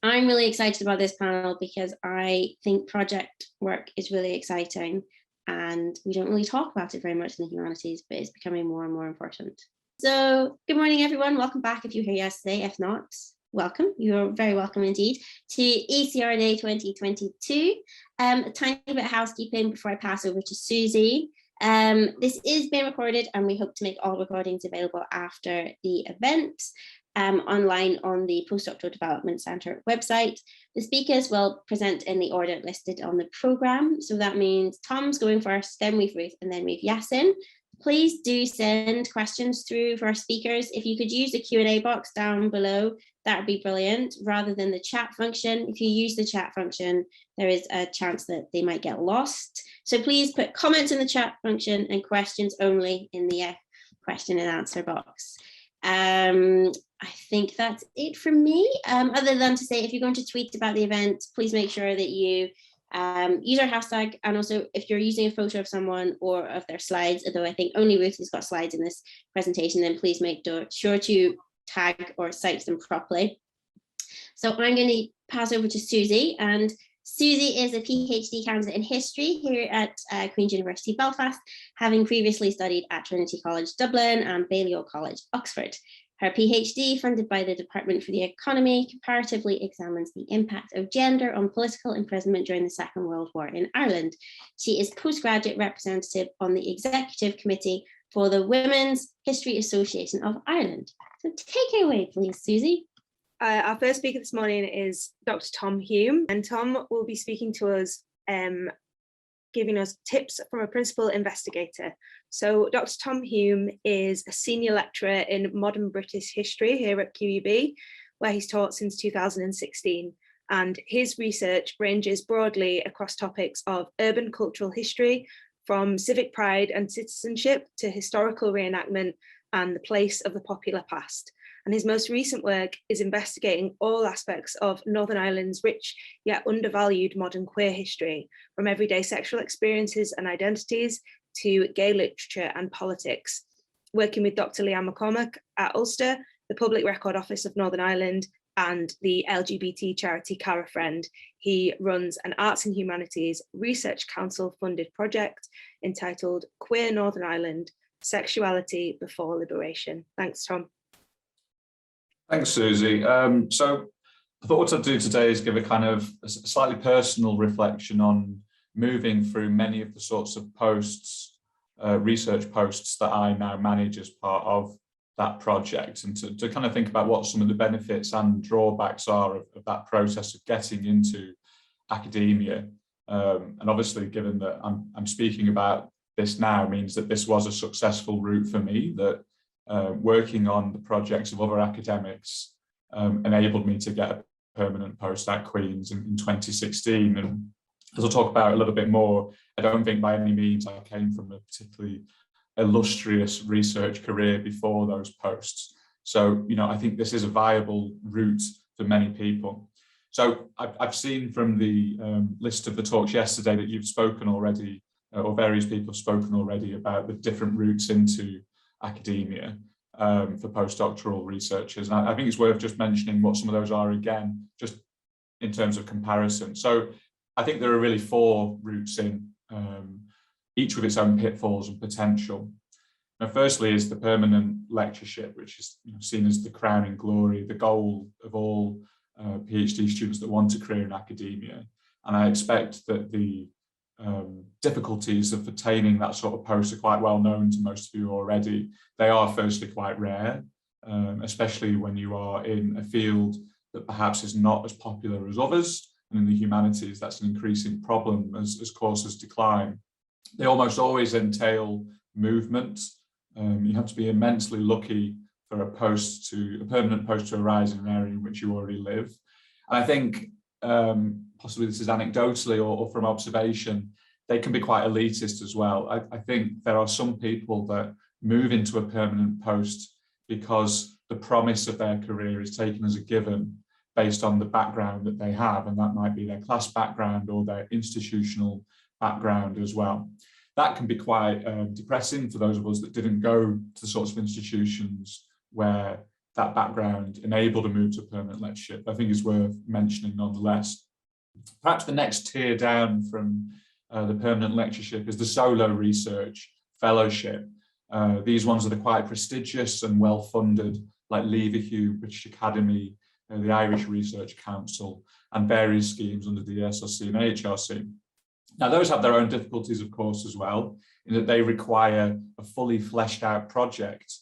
I'm really excited about this panel because I think project work is really exciting and we don't really talk about it very much in the humanities, but it's becoming more and more important. So good morning, everyone. Welcome back if you were here yesterday. If not, welcome. You're very welcome indeed to ECR Day 2022. A tiny bit of housekeeping before I pass over to Susie. This is being recorded and we hope to make all recordings available after the event. Online on the Postdoctoral Development Centre website. The speakers will present in the order listed on the programme. So that means Tom's going first, then we've Ruth, and then we've Yasin. Please do send questions through for our speakers. If you could use the Q&A box down below, that would be brilliant, rather than the chat function. If you use the chat function, there is a chance that they might get lost. So please put comments in the chat function and questions only in the question and answer box. I think that's it from me, other than to say if you're going to tweet about the event, please make sure that you use our hashtag, and also if you're using a photo of someone or of their slides, although I think only Ruth has got slides in this presentation, then please make sure to tag or cite them properly. So I'm going to pass over to Susie, and Susie is a PhD candidate in history here at Queen's University Belfast, having previously studied at Trinity College Dublin and Balliol College Oxford. Her PhD, funded by the Department for the Economy, comparatively examines the impact of gender on political imprisonment during the Second World War in Ireland. She is postgraduate representative on the Executive Committee for the Women's History Association of Ireland. So take it away, please, Susie. Our first speaker this morning is Dr. Tom Hume, and Tom will be speaking to us, giving us tips from a principal investigator. So Dr. Tom Hume is a senior lecturer in modern British history here at QUB, where he's taught since 2016. And his research ranges broadly across topics of urban cultural history, from civic pride and citizenship to historical reenactment and the place of the popular past. And his most recent work is investigating all aspects of Northern Ireland's rich yet undervalued modern queer history, from everyday sexual experiences and identities to gay literature and politics. Working with Dr. Leanne McCormack at Ulster, the Public Record Office of Northern Ireland, and the LGBT charity Cara Friend, he runs an Arts and Humanities Research Council funded project entitled Queer Northern Ireland, Sexuality Before Liberation. Thanks, Tom. Thanks, Susie. So I thought what I'd do today is give a kind of a slightly personal reflection on moving through many of the sorts of posts, research posts that I now manage as part of that project, and to kind of think about what some of the benefits and drawbacks are of that process of getting into academia. And obviously, given that I'm speaking about this now means that this was a successful route for me, that working on the projects of other academics enabled me to get a permanent post at Queen's in 2016. And as I'll talk about a little bit more, I don't think by any means I came from a particularly illustrious research career before those posts. So, you know, I think this is a viable route for many people. So I've seen from the list of the talks yesterday that you've spoken already, or various people have spoken already about the different routes into academia for postdoctoral researchers. And I think it's worth just mentioning what some of those are again, just in terms of comparison. So I think there are really four routes in, each with its own pitfalls and potential. Now, firstly is the permanent lectureship, which is seen as the crowning glory, the goal of all PhD students that want a career in academia. And I expect that the difficulties of attaining that sort of post are quite well known to most of you already. They are firstly quite rare, especially when you are in a field that perhaps is not as popular as others. And in the humanities, that's an increasing problem as courses decline. They almost always entail movement. You have to be immensely lucky for a permanent post to arise in an area in which you already live. And I think possibly this is anecdotally or from observation, they can be quite elitist as well. I think there are some people that move into a permanent post because the promise of their career is taken as a given based on the background that they have, and that might be their class background or their institutional background as well. That can be quite depressing for those of us that didn't go to the sorts of institutions where that background enabled a move to a permanent lectureship, I think is worth mentioning nonetheless. Perhaps the next tier down from the permanent lectureship is the solo research fellowship. These ones are the quite prestigious and well-funded, like Hume, British Academy, the Irish Research Council, and various schemes under the ESRC and HRC. Now, those have their own difficulties, of course, as well, in that they require a fully fleshed out project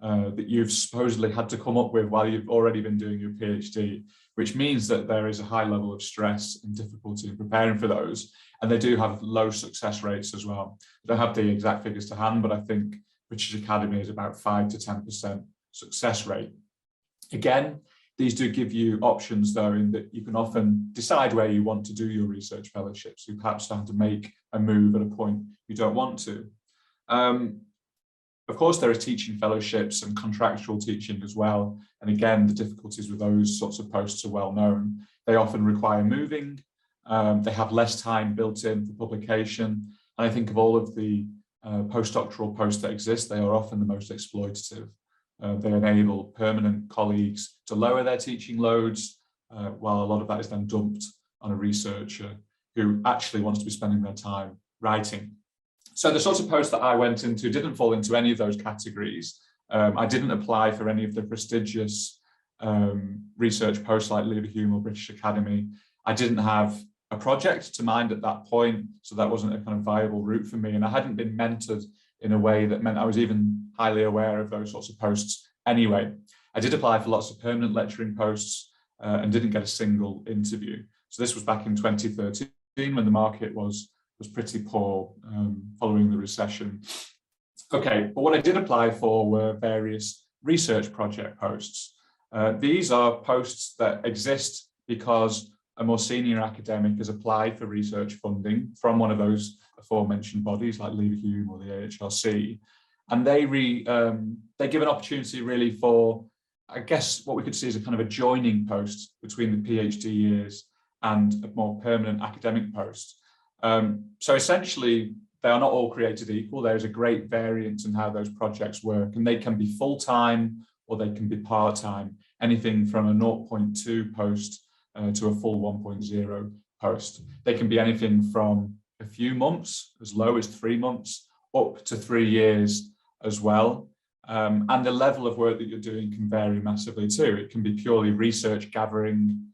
that you've supposedly had to come up with while you've already been doing your PhD, which means that there is a high level of stress and difficulty in preparing for those. And they do have low success rates as well. I don't have the exact figures to hand, but I think British Academy is about 5 to 10% success rate. Again, these do give you options, though, in that you can often decide where you want to do your research fellowship. So you perhaps don't have to make a move at a point you don't want to. Of course, there are teaching fellowships and contractual teaching as well. And again, the difficulties with those sorts of posts are well known. They often require moving. They have less time built in for publication. And I think of all of the postdoctoral posts that exist, they are often the most exploitative. They enable permanent colleagues to lower their teaching loads, while a lot of that is then dumped on a researcher who actually wants to be spending their time writing. So the sorts of posts that I went into didn't fall into any of those categories. I didn't apply for any of the prestigious research posts like Hume or British Academy. I didn't have a project to mind at that point, so that wasn't a kind of viable route for me. And I hadn't been mentored in a way that meant I was even highly aware of those sorts of posts anyway. I did apply for lots of permanent lecturing posts and didn't get a single interview. So this was back in 2013 when the market was pretty poor following the recession. Okay, but what I did apply for were various research project posts. These are posts that exist because a more senior academic has applied for research funding from one of those aforementioned bodies like Hume or the AHRC, and they give an opportunity really for, I guess, what we could see as a kind of a joining post between the PhD years and a more permanent academic post. So essentially, they are not all created equal. There's a great variance in how those projects work, and they can be full-time or they can be part-time, anything from a 0.2 post to a full 1.0 post. They can be anything from a few months, as low as 3 months, up to 3 years as well. And the level of work that you're doing can vary massively too. It can be purely research gathering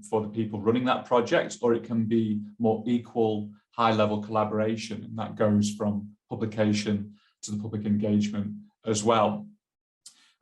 for the people running that project, or it can be more equal high-level collaboration, and that goes from publication to the public engagement as well.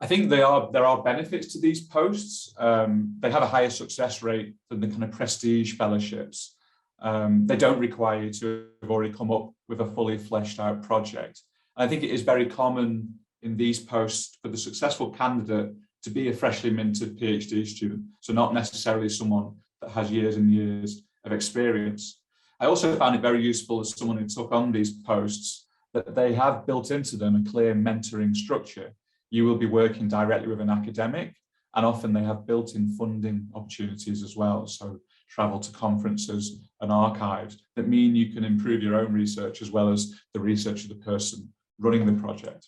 I think there are benefits to these posts. They have a higher success rate than the kind of prestige fellowships. They don't require you to have already come up with a fully fleshed out project. And I think it is very common in these posts for the successful candidate to be a freshly minted PhD student, so not necessarily someone that has years and years of experience. I also found it very useful as someone who took on these posts that they have built into them a clear mentoring structure. You will be working directly with an academic, and often they have built-in funding opportunities as well. So travel to conferences and archives that mean you can improve your own research as well as the research of the person running the project.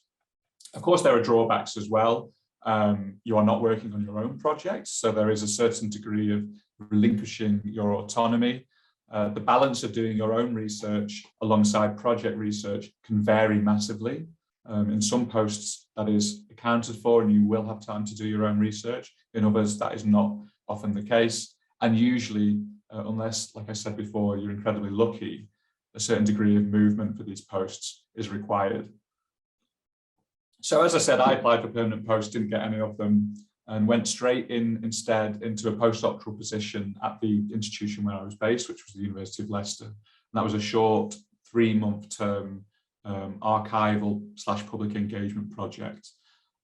Of course, there are drawbacks as well. You are not working on your own projects, so there is a certain degree of relinquishing your autonomy. The balance of doing your own research alongside project research can vary massively. In some posts, that is accounted for, and you will have time to do your own research. In others, that is not often the case. And usually, unless, like I said before, you're incredibly lucky, a certain degree of movement for these posts is required. So as I said, I applied for permanent posts, didn't get any of them, and went straight instead into a postdoctoral position at the institution where I was based, which was the University of Leicester. And that was a short 3-month term archival / public engagement project.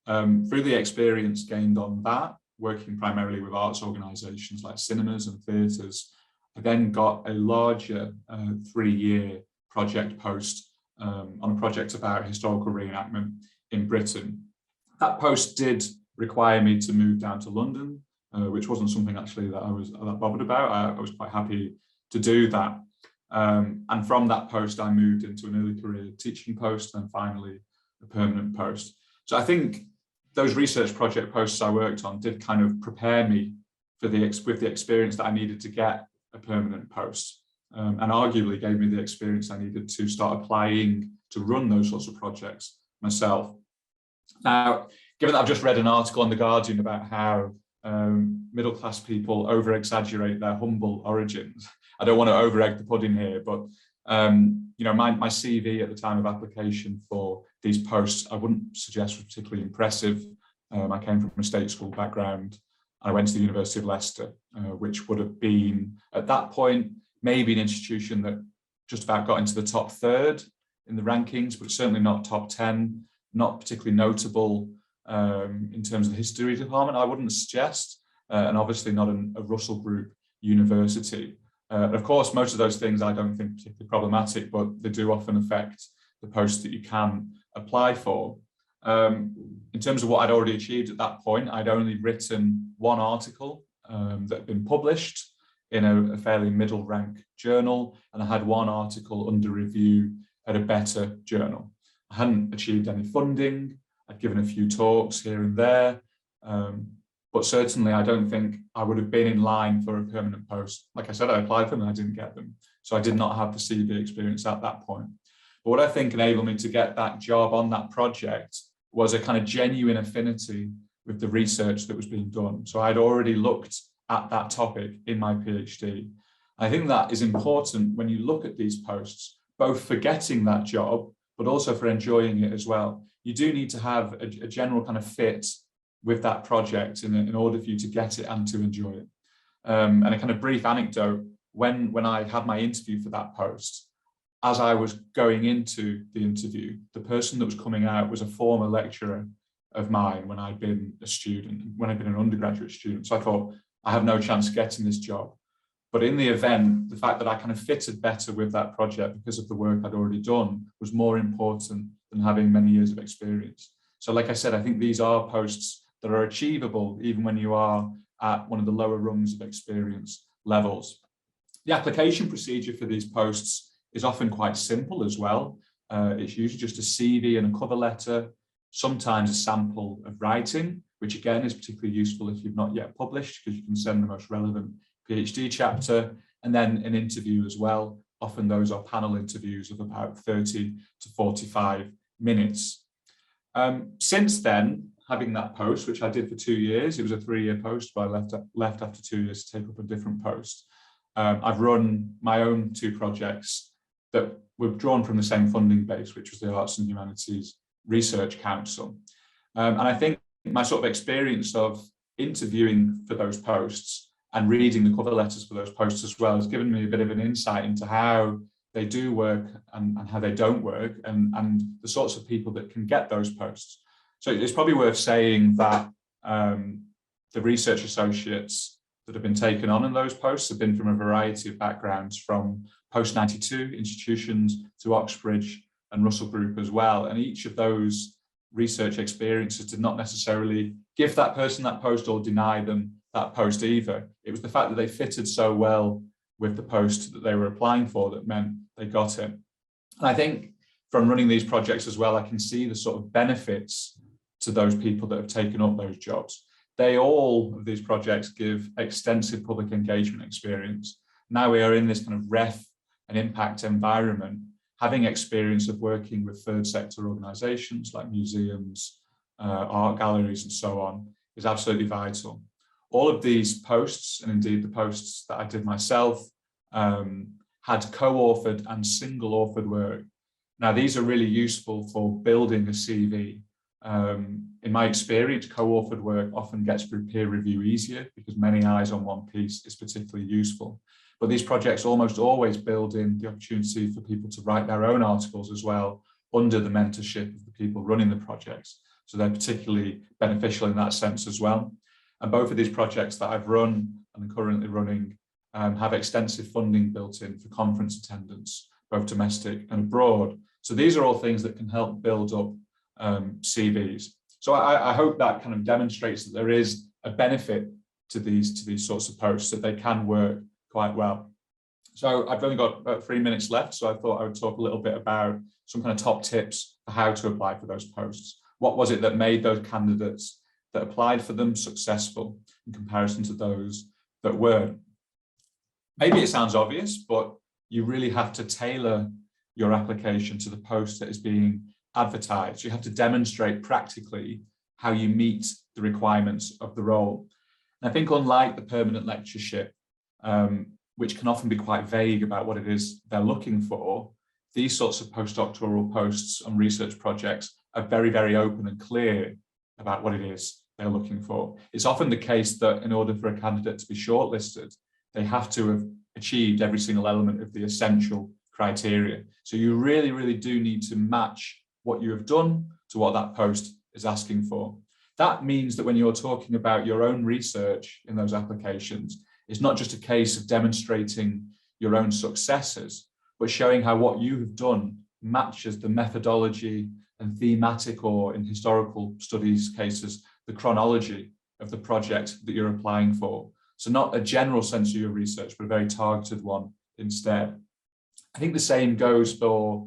Through the experience gained on that, working primarily with arts organisations like cinemas and theatres, I then got a larger 3-year project post on a project about historical reenactment in Britain. That post did require me to move down to London, which wasn't something actually that I was that bothered about. I was quite happy to do that. And from that post, I moved into an early career teaching post and finally a permanent post. So I think those research project posts I worked on did kind of prepare me for with the experience that I needed to get a permanent post, and arguably gave me the experience I needed to start applying to run those sorts of projects myself. Now, given that I've just read an article on The Guardian about how middle-class people over-exaggerate their humble origins, I don't want to over-egg the pudding here, but you know, my CV at the time of application for these posts, I wouldn't suggest was particularly impressive. I came from a state school background. I went to the University of Leicester, which would have been, at that point, maybe an institution that just about got into the top third in the rankings, but certainly not top 10, not particularly notable in terms of the history department, I wouldn't suggest, and obviously not a Russell Group university. Of course, most of those things I don't think particularly problematic, but they do often affect the posts that you can apply for. In terms of what I'd already achieved at that point, I'd only written one article that had been published in a fairly middle rank journal, and I had one article under review at a better journal. I hadn't achieved any funding. I'd given a few talks here and there, but certainly I don't think I would have been in line for a permanent post. Like I said, I applied for them and I didn't get them. So I did not have the CV experience at that point. But what I think enabled me to get that job on that project was a kind of genuine affinity with the research that was being done. So I'd already looked at that topic in my PhD. I think that is important when you look at these posts, both for getting that job, but also for enjoying it as well. You do need to have a general kind of fit with that project in order for you to get it and to enjoy it. And a kind of brief anecdote, when I had my interview for that post, as I was going into the interview, the person that was coming out was a former lecturer of mine when I'd been a student, when I'd been an undergraduate student. So I thought, I have no chance of getting this job. But in the event, the fact that I kind of fitted better with that project because of the work I'd already done was more important than having many years of experience. So like I said, I think these are posts that are achievable even when you are at one of the lower rungs of experience levels. The application procedure for these posts is often quite simple as well. It's usually just a CV and a cover letter, sometimes a sample of writing, which again is particularly useful if you've not yet published, because you can send the most relevant PhD chapter, and then an interview as well. Often those are panel interviews of about 30 to 45 minutes. Since then, having that post, which I did for 2 years, it was a 3-year post, but I left after 2 years to take up a different post. I've run my own 2 projects that were drawn from the same funding base, which was the Arts and Humanities Research Council. And I think my sort of experience of interviewing for those posts and reading the cover letters for those posts as well has given me a bit of an insight into how they do work and how they don't work, and the sorts of people that can get those posts. So it's probably worth saying that the research associates that have been taken on in those posts have been from a variety of backgrounds, from post-92 institutions to Oxbridge and Russell Group as well. And each of those research experiences did not necessarily give that person that post or deny them that post either. It was the fact that they fitted so well with the post that they were applying for that meant they got it. And I think from running these projects as well, I can see the sort of benefits to those people that have taken up those jobs. All of these projects give extensive public engagement experience. Now we are in this kind of ref and impact environment. Having experience of working with third sector organisations like museums, art galleries and so on is absolutely vital. All of these posts, and indeed the posts that I did myself, had co-authored and single-authored work. Now these are really useful for building a CV. In my experience, co-authored work often gets through peer review easier because many eyes on one piece is particularly useful. But these projects almost always build in the opportunity for people to write their own articles as well under the mentorship of the people running the projects. So they're particularly beneficial in that sense as well. And both of these projects that I've run and are currently running have extensive funding built in for conference attendance, both domestic and abroad. So these are all things that can help build up CVs. So I hope that kind of demonstrates that there is a benefit to these sorts of posts, that they can work quite well. So I've only got about 3 minutes left, so I thought I would talk a little bit about some kind of top tips for how to apply for those posts. What was it that made those candidates that applied for them successful in comparison to those that weren't? Maybe it sounds obvious, but you really have to tailor your application to the post that is being advertised. You have to demonstrate practically how you meet the requirements of the role. And I think unlike the permanent lectureship, which can often be quite vague about what it is they're looking for, these sorts of postdoctoral posts on research projects are very, very open and clear about what it is they're looking for. It's often the case that in order for a candidate to be shortlisted, they have to have achieved every single element of the essential criteria. So you really, really do need to match what you have done to what that post is asking for. That means that when you're talking about your own research in those applications, it's not just a case of demonstrating your own successes, but showing how what you have done matches the methodology and thematic, or in historical studies cases, the chronology of the project that you're applying for. So not a general sense of your research, but a very targeted one instead. I think the same goes for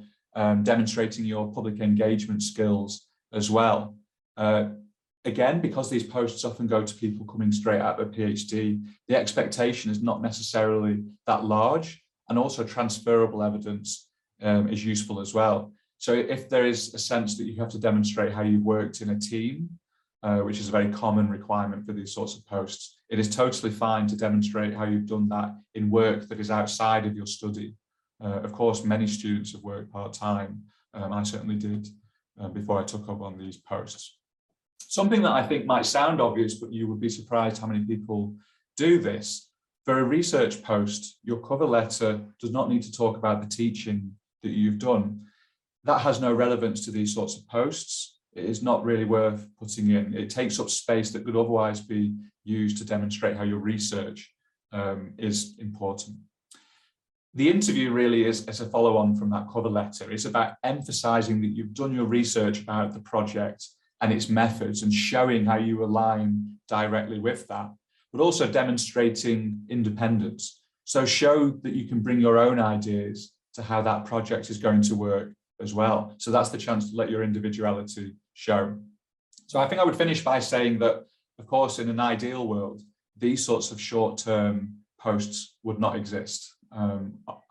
demonstrating your public engagement skills as well. Again, because these posts often go to people coming straight out of a PhD, the expectation is not necessarily that large, and also transferable evidence is useful as well. So if there is a sense that you have to demonstrate how you've worked in a team, which is a very common requirement for these sorts of posts, it is totally fine to demonstrate how you've done that in work that is outside of your study. Of course, many students have worked part-time. I certainly did before I took up on these posts. Something that I think might sound obvious, but you would be surprised how many people do this. For a research post, your cover letter does not need to talk about the teaching that you've done. That has no relevance to these sorts of posts. It is not really worth putting in. It takes up space that could otherwise be used to demonstrate how your research is important. The interview really is a follow-on from that cover letter. It's about emphasizing that you've done your research about the project and its methods and showing how you align directly with that, but also demonstrating independence. So show that you can bring your own ideas to how that project is going to work as well. So that's the chance to let your individuality show. So I think I would finish by saying that, of course, in an ideal world, these sorts of short-term posts would not exist.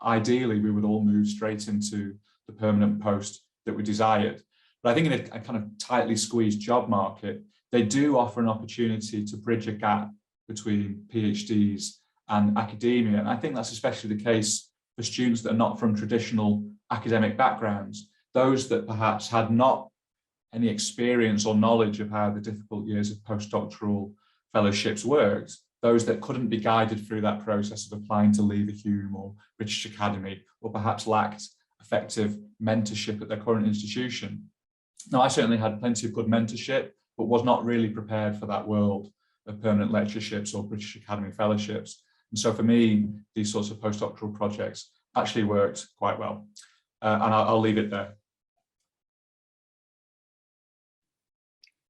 Ideally, we would all move straight into the permanent post that we desired. But I think in a kind of tightly squeezed job market, they do offer an opportunity to bridge a gap between PhDs and academia. And I think that's especially the case for students that are not from traditional academic backgrounds, those that perhaps had not any experience or knowledge of how the difficult years of postdoctoral fellowships worked, those that couldn't be guided through that process of applying to leave a Hume or British Academy, or perhaps lacked effective mentorship at their current institution. Now, I certainly had plenty of good mentorship, but was not really prepared for that world of permanent lectureships or British Academy fellowships. And so for me, these sorts of postdoctoral projects actually worked quite well. And I'll leave it there.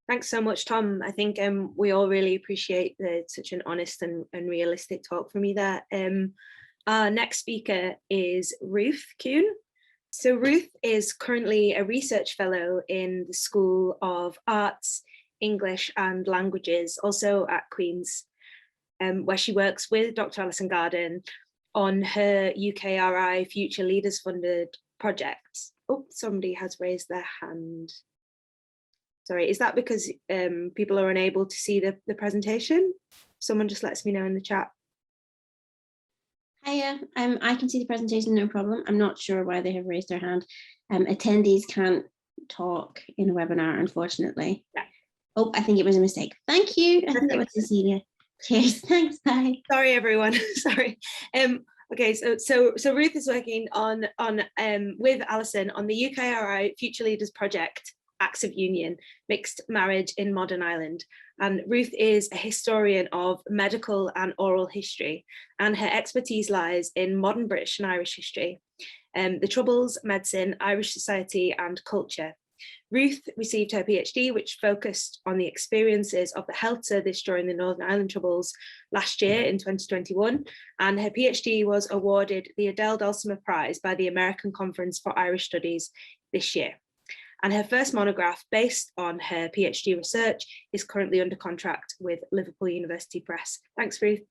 Thanks so much, Tom. I think we all really appreciate such an honest and realistic talk from you there. Our next speaker is Ruth Kuhn. So Ruth is currently a research fellow in the School of Arts, English and Languages, also at Queen's, where she works with Dr. Alison Garden on her UKRI Future Leaders Funded project. Oh, somebody has raised their hand. Sorry, is that because people are unable to see the presentation? Someone just lets me know in the chat. Hiya, I can see the presentation, no problem. I'm not sure why they have raised their hand. Attendees can't talk in a webinar, unfortunately. Yeah. Oh, I think it was a mistake. Thank you. I think that was Cecilia. Cheers. Thanks. Bye. Sorry, everyone. Sorry. Okay, so Ruth is working on with Alison on the UKRI Future Leaders Project, Acts of Union, Mixed Marriage in Modern Ireland. And Ruth is a historian of medical and oral history, and her expertise lies in modern British and Irish history, the Troubles, medicine, Irish society and culture. Ruth received her PhD, which focused on the experiences of the health service during the Northern Ireland Troubles last year in 2021, and her PhD was awarded the Adele Dulcimer Prize by the American Conference for Irish Studies this year. and her first monograph based on her PhD research is currently under contract with Liverpool University Press. Thanks, Ruth.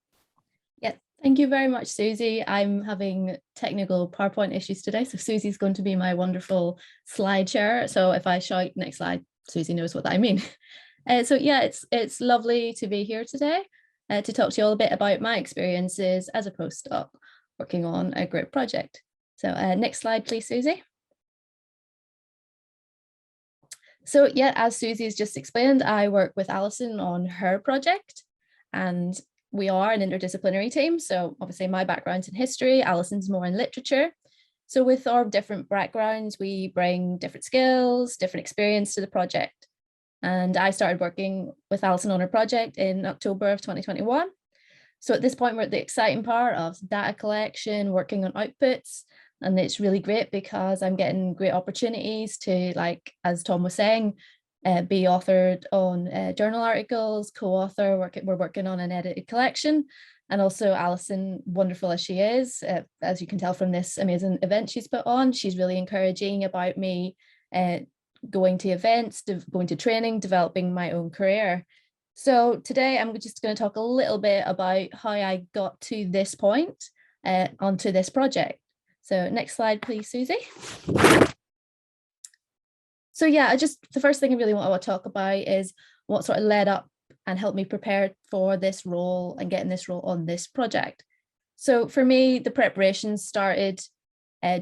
Yeah, thank you very much, Susie. I'm having technical PowerPoint issues today, so Susie's going to be my wonderful slide share. So if I shout next slide, Susie knows what I mean. So yeah, it's lovely to be here today to talk to you all a bit about my experiences as a postdoc working on a group project. So next slide, please, Susie. So yeah, as Susie's just explained, I work with Alison on her project, and we are an interdisciplinary team. So obviously my background's in history, Alison's more in literature. So with our different backgrounds, we bring different skills, different experience to the project. And I started working with Alison on her project in October of 2021. So at this point, we're at the exciting part of data collection, working on outputs. And it's really great because I'm getting great opportunities to, like, as Tom was saying, be authored on journal articles, co-author, we're working on an edited collection. And also Alison, wonderful as she is, as you can tell from this amazing event she's put on, she's really encouraging about me going to events, going to training, developing my own career. So today I'm just going to talk a little bit about how I got to this point onto this project. So next slide, please, Susie. So yeah, the first thing I really want to talk about is what sort of led up and helped me prepare for this role and getting this role on this project. So for me, the preparations started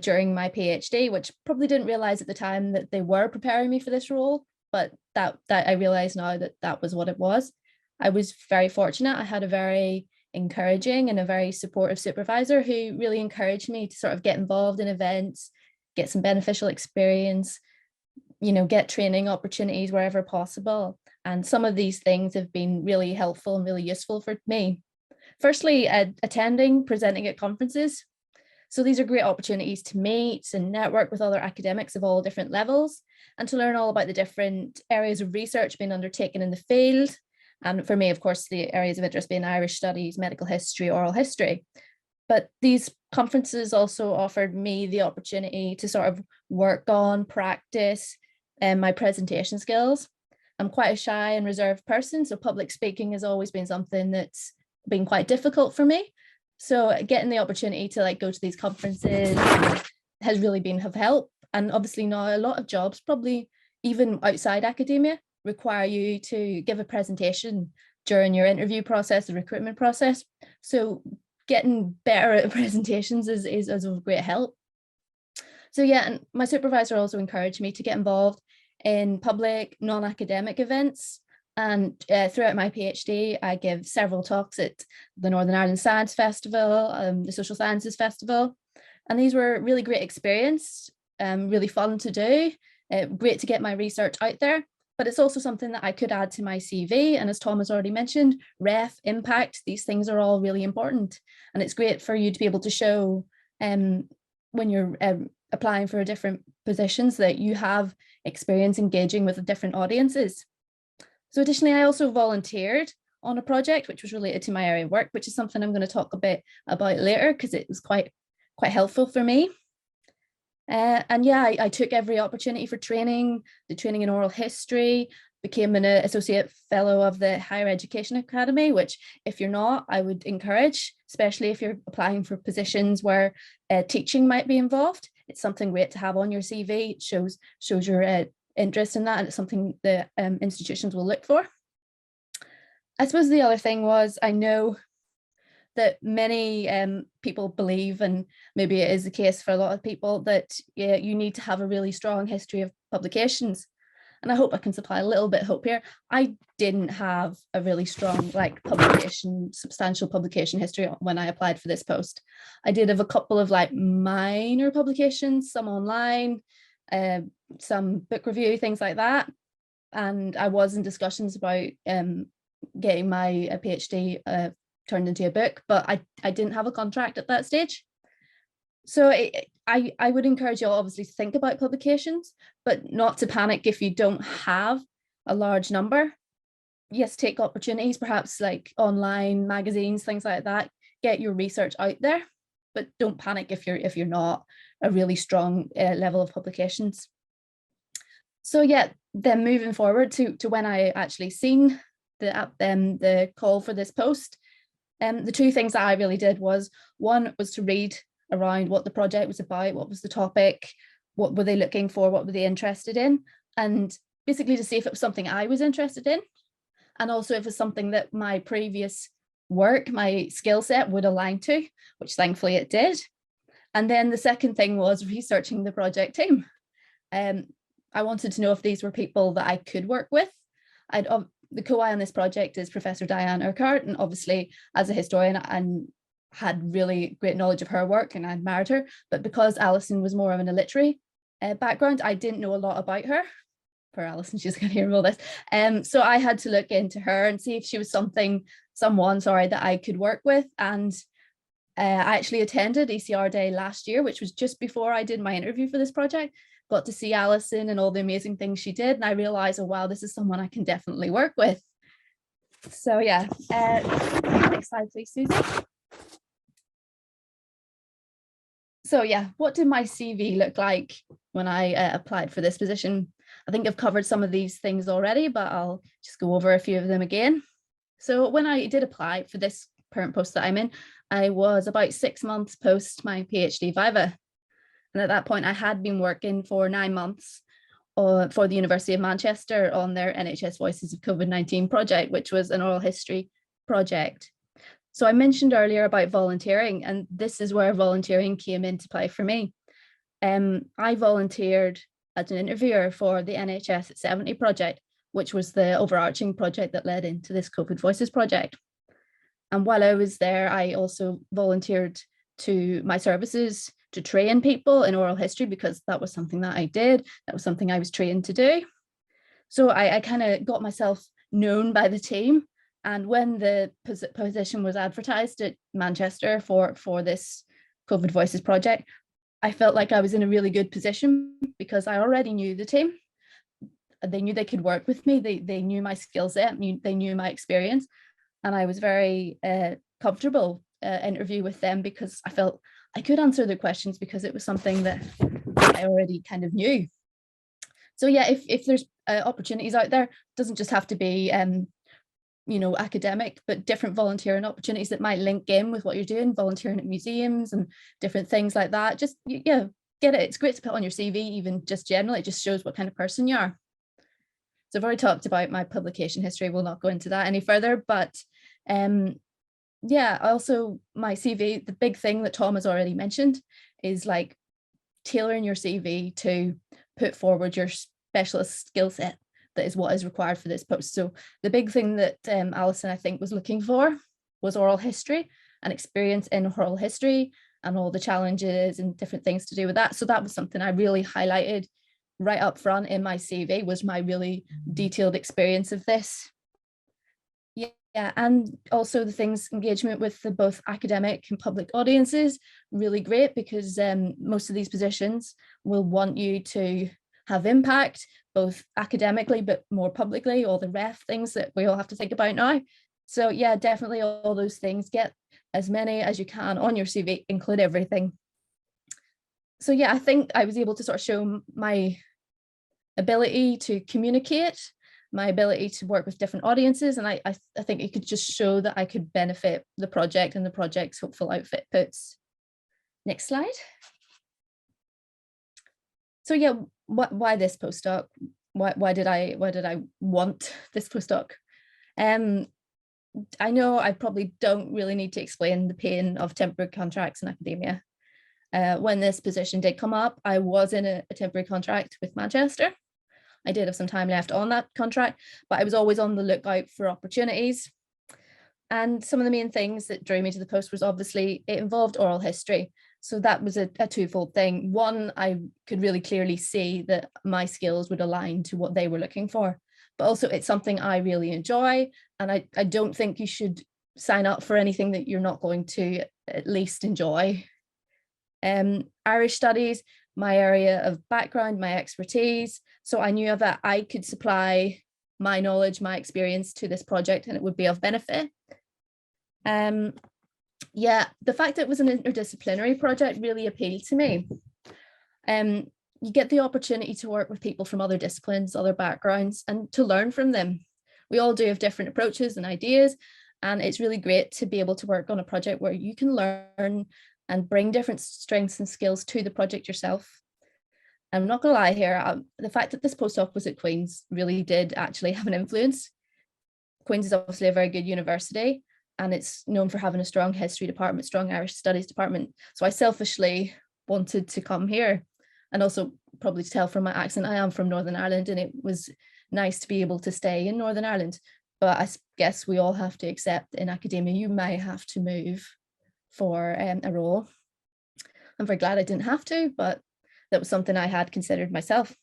during my PhD, which probably didn't realize at the time that they were preparing me for this role, but that I realize now that that was what it was. I was very fortunate. I had a very encouraging and a very supportive supervisor who really encouraged me to sort of get involved in events, get some beneficial experience, you know, get training opportunities wherever possible. And some of these things have been really helpful and really useful for me. Firstly, attending, presenting at conferences. So these are great opportunities to meet and network with other academics of all different levels and to learn all about the different areas of research being undertaken in the field. And for me, of course, the areas of interest being Irish studies, medical history, oral history. But these conferences also offered me the opportunity to sort of work on, practice my presentation skills. I'm quite a shy and reserved person, so public speaking has always been something that's been quite difficult for me. So getting the opportunity to like go to these conferences has really been of help. And obviously now a lot of jobs, probably even outside academia, require you to give a presentation during your interview process, the recruitment process. So getting better at presentations is of great help. So yeah, and my supervisor also encouraged me to get involved in public non-academic events. And throughout my PhD, I give several talks at the Northern Ireland Science Festival, the Social Sciences Festival. And these were really great experience, really fun to do, great to get my research out there. But it's also something that I could add to my CV. And as Tom has already mentioned, ref, impact, these things are all really important. And it's great for you to be able to show when you're applying for different positions that you have experience engaging with different audiences. So additionally, I also volunteered on a project which was related to my area of work, which is something I'm going to talk a bit about later because it was quite helpful for me. And yeah, I took every opportunity for training, the training in oral history, became an associate fellow of the Higher Education Academy, which if you're not, I would encourage, especially if you're applying for positions where teaching might be involved. It's something great to have on your CV. It shows your interest in that, and it's something that institutions will look for. I suppose the other thing was, I know that many people believe, and maybe it is the case for a lot of people, that you need to have a really strong history of publications. And I hope I can supply a little bit of hope here. I didn't have a really strong substantial publication history when I applied for this post. I did have a couple of like minor publications, some online, some book review, things like that. And I was in discussions about getting my PhD turned into a book, but I didn't have a contract at that stage. So I would encourage you all obviously to think about publications, but not to panic if you don't have a large number. Yes, take opportunities, perhaps like online magazines, things like that. Get your research out there, but don't panic if you're not a really strong level of publications. So yeah, then moving forward to when I actually seen the call for this post, the two things that I really did was, one was to read around what the project was about, what was the topic, what were they looking for, what were they interested in, and basically to see if it was something I was interested in, and also if it was something that my previous work, my skill set would align to, which thankfully it did. And then the second thing was researching the project team. I wanted to know if these were people that I could work with. The co-I on this project is Professor Diane Urquhart, and obviously as a historian I had really great knowledge of her work and I admired her, but because Alison was more of an literary background, I didn't know a lot about her. For Alison, she's going to hear all this. So I had to look into her and see if she was someone that I could work with. And I actually attended ECR Day last year, which was just before I did my interview for this project. Got to see Alison and all the amazing things she did, and I realized, oh wow, this is someone I can definitely work with. So yeah, next slide please, Susie. So yeah, what did my CV look like when I applied for this position? I think I've covered some of these things already, but I'll just go over a few of them again. So when I did apply for this current post that I'm in, I was about 6 months post my PhD viva. And at that point, I had been working for 9 months for the University of Manchester on their NHS Voices of COVID-19 project, which was an oral history project. So I mentioned earlier about volunteering, and this is where volunteering came into play for me. I volunteered as an interviewer for the NHS at 70 project, which was the overarching project that led into this COVID Voices project. And while I was there, I also volunteered to my services to train people in oral history, because that was something that I did. That was something I was trained to do. So I kind of got myself known by the team. And when the position was advertised at Manchester for this COVID Voices project, I felt like I was in a really good position because I already knew the team. They knew they could work with me. They knew my skill set, they knew my experience. And I was very comfortable interview with them because I felt I could answer their questions because it was something that I already kind of knew. So yeah, if there's opportunities out there, it doesn't just have to be academic, but different volunteering opportunities that might link in with what you're doing, volunteering at museums and different things like that. Just get it. It's great to put on your CV, even just generally. It just shows what kind of person you are. So I've already talked about my publication history. We'll not go into that any further, but yeah, also my CV, the big thing that Tom has already mentioned is like tailoring your CV to put forward your specialist skill set. That is what is required for this post. So the big thing that Alison, I think, was looking for was oral history and experience in oral history and all the challenges and different things to do with that. So that was something I really highlighted right up front in my CV, was my really detailed experience of this. Yeah, and also the things, engagement with the both academic and public audiences, really great, because most of these positions will want you to have impact, both academically, but more publicly, all the ref things that we all have to think about now. So yeah, definitely all those things, get as many as you can on your CV, include everything. So yeah, I think I was able to sort of show my ability to communicate, my ability to work with different audiences, and I think it could just show that I could benefit the project and the project's hopeful outputs. Next slide. So yeah, why this postdoc? Why did I want this postdoc? I know I probably don't really need to explain the pain of temporary contracts in academia. When this position did come up, I was in a temporary contract with Manchester. I did have some time left on that contract, but I was always on the lookout for opportunities. And some of the main things that drew me to the post was obviously it involved oral history. So that was a twofold thing. One, I could really clearly see that my skills would align to what they were looking for, but also it's something I really enjoy. And I don't think you should sign up for anything that you're not going to at least enjoy. Irish studies, my area of background, my expertise. So I knew that I could supply my knowledge, my experience to this project, and it would be of benefit. Yeah, the fact that it was an interdisciplinary project really appealed to me. you get the opportunity to work with people from other disciplines, other backgrounds, and to learn from them. We all do have different approaches and ideas, and it's really great to be able to work on a project where you can learn and bring different strengths and skills to the project yourself. I'm not going to lie here, the fact that this postdoc was at Queen's really did actually have an influence. Queen's is obviously a very good university, and it's known for having a strong history department, strong Irish studies department. So I selfishly wanted to come here. And also, probably to tell from my accent, I am from Northern Ireland, and it was nice to be able to stay in Northern Ireland. But I guess we all have to accept in academia, you may have to move for a role. I'm very glad I didn't have to, but that was something I had considered myself.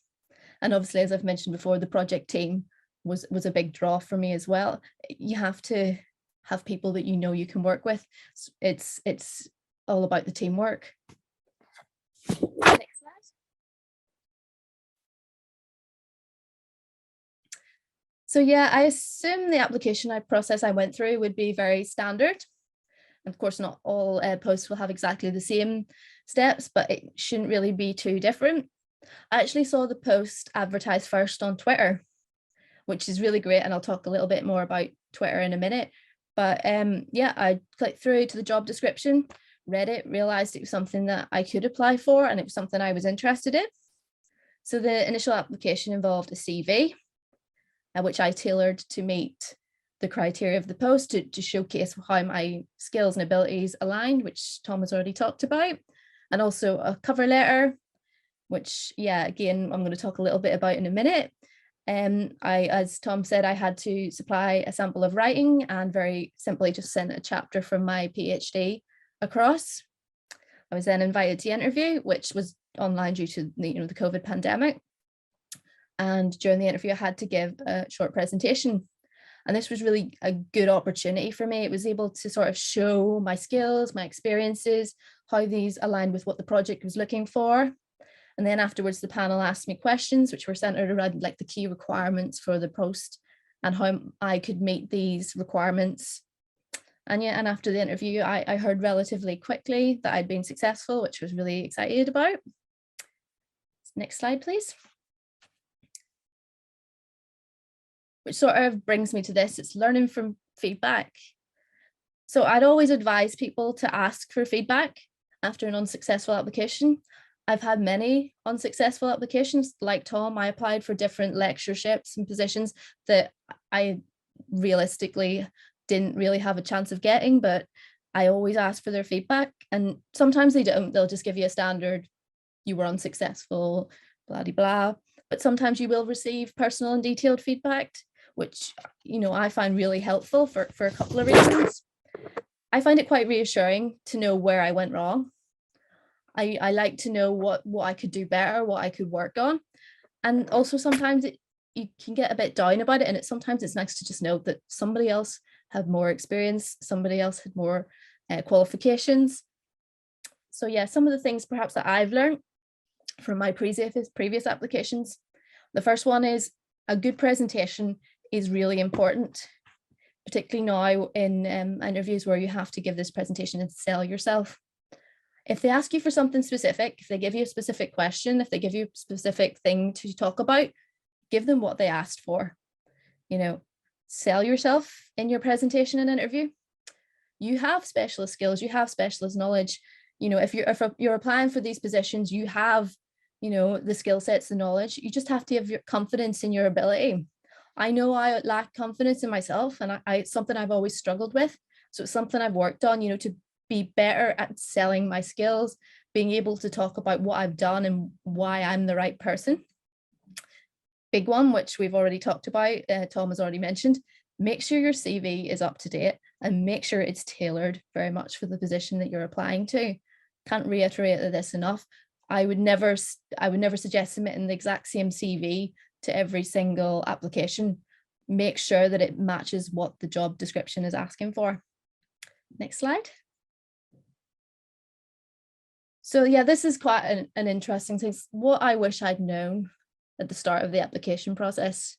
And obviously, as I've mentioned before, the project team was a big draw for me as well. You have to have people that you know you can work with. It's all about the teamwork. Next slide. So yeah, I assume the application process I went through would be very standard. Of course, not all posts will have exactly the same steps, but it shouldn't really be too different. I actually saw the post advertised first on Twitter, which is really great, and I'll talk a little bit more about Twitter in a minute. But yeah, I clicked through to the job description, read it, realized it was something that I could apply for, and it was something I was interested in. So the initial application involved a CV, which I tailored to meet the criteria of the post to showcase how my skills and abilities aligned, which Tom has already talked about, and also a cover letter, which, yeah, again, I'm going to talk a little bit about in a minute. As Tom said, I had to supply a sample of writing and very simply just sent a chapter from my PhD across. I was then invited to interview, which was online due to the COVID pandemic. And during the interview, I had to give a short presentation. And this was really a good opportunity for me. It was able to sort of show my skills, my experiences, how these aligned with what the project was looking for. And then afterwards, the panel asked me questions, which were centered around like the key requirements for the post and how I could meet these requirements. And yeah, and after the interview, I heard relatively quickly that I'd been successful, which I was really excited about. Next slide, please. Which sort of brings me to this, it's learning from feedback. So I'd always advise people to ask for feedback after an unsuccessful application. I've had many unsuccessful applications. Like Tom, I applied for different lectureships and positions that I realistically didn't really have a chance of getting, but I always ask for their feedback. And sometimes they don't, they'll just give you a standard, you were unsuccessful, blah, blah, blah. But sometimes you will receive personal and detailed feedback, which, I find really helpful for a couple of reasons. I find it quite reassuring to know where I went wrong. I like to know what I could do better, what I could work on. And also sometimes you can get a bit down about it, and sometimes it's nice to just know that somebody else had more experience, somebody else had more qualifications. So yeah, some of the things perhaps that I've learned from my previous applications. The first one is a good presentation is really important, particularly now in interviews where you have to give this presentation and sell yourself. If they ask you for something specific, if they give you a specific question, if they give you a specific thing to talk about, give them what they asked for. Sell yourself in your presentation and interview. You have specialist skills, you have specialist knowledge. If you're applying for these positions, you have, the skill sets, the knowledge. You just have to have your confidence in your ability. I know I lack confidence in myself, and it's something I've always struggled with. So it's something I've worked on, to be better at selling my skills, being able to talk about what I've done and why I'm the right person. Big one, which we've already talked about, Tom has already mentioned, make sure your CV is up to date and make sure it's tailored very much for the position that you're applying to. Can't reiterate this enough. I would never suggest submitting the exact same CV to every single application. Make sure that it matches what the job description is asking for. Next slide. So yeah, this is quite an interesting thing. What I wish I'd known at the start of the application process.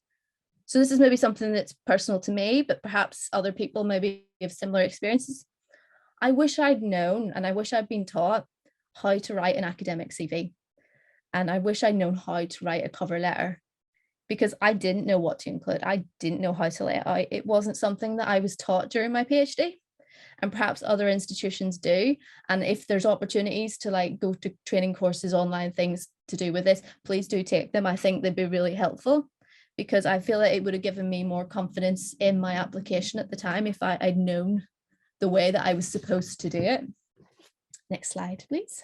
So this is maybe something that's personal to me, but perhaps other people maybe have similar experiences. I wish I'd known, and I wish I'd been taught how to write an academic CV. And I wish I'd known how to write a cover letter, because I didn't know what to include. I didn't know how to lay it out. It wasn't something that I was taught during my PhD, and perhaps other institutions do. And if there's opportunities to like go to training courses, online things to do with this, please do take them. I think they'd be really helpful, because I feel that it would have given me more confidence in my application at the time if I'd known the way that I was supposed to do it. Next slide, please.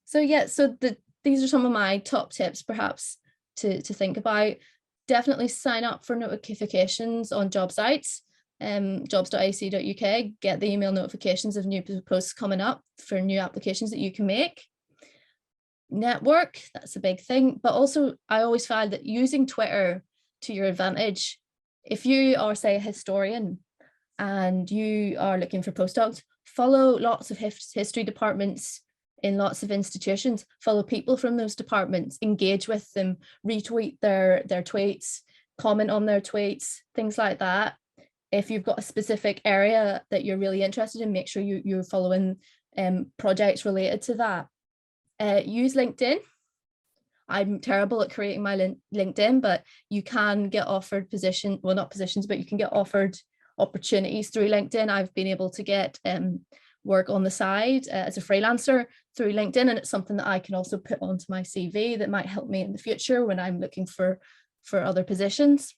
So yeah, so these are some of my top tips perhaps to think about. Definitely sign up for notifications on job sites, jobs.ac.uk, get the email notifications of new posts coming up for new applications that you can make. Network, that's a big thing, but also I always find that using Twitter to your advantage. If you are, say, a historian and you are looking for postdocs, follow lots of history departments in lots of institutions, follow people from those departments, engage with them, retweet their tweets, comment on their tweets, things like that. If you've got a specific area that you're really interested in, make sure you're following projects related to that. Use LinkedIn. I'm terrible at creating my LinkedIn, but you can get offered positions, well, not positions, but you can get offered opportunities through LinkedIn. I've been able to get work on the side as a freelancer through LinkedIn, and it's something that I can also put onto my CV that might help me in the future when I'm looking for other positions.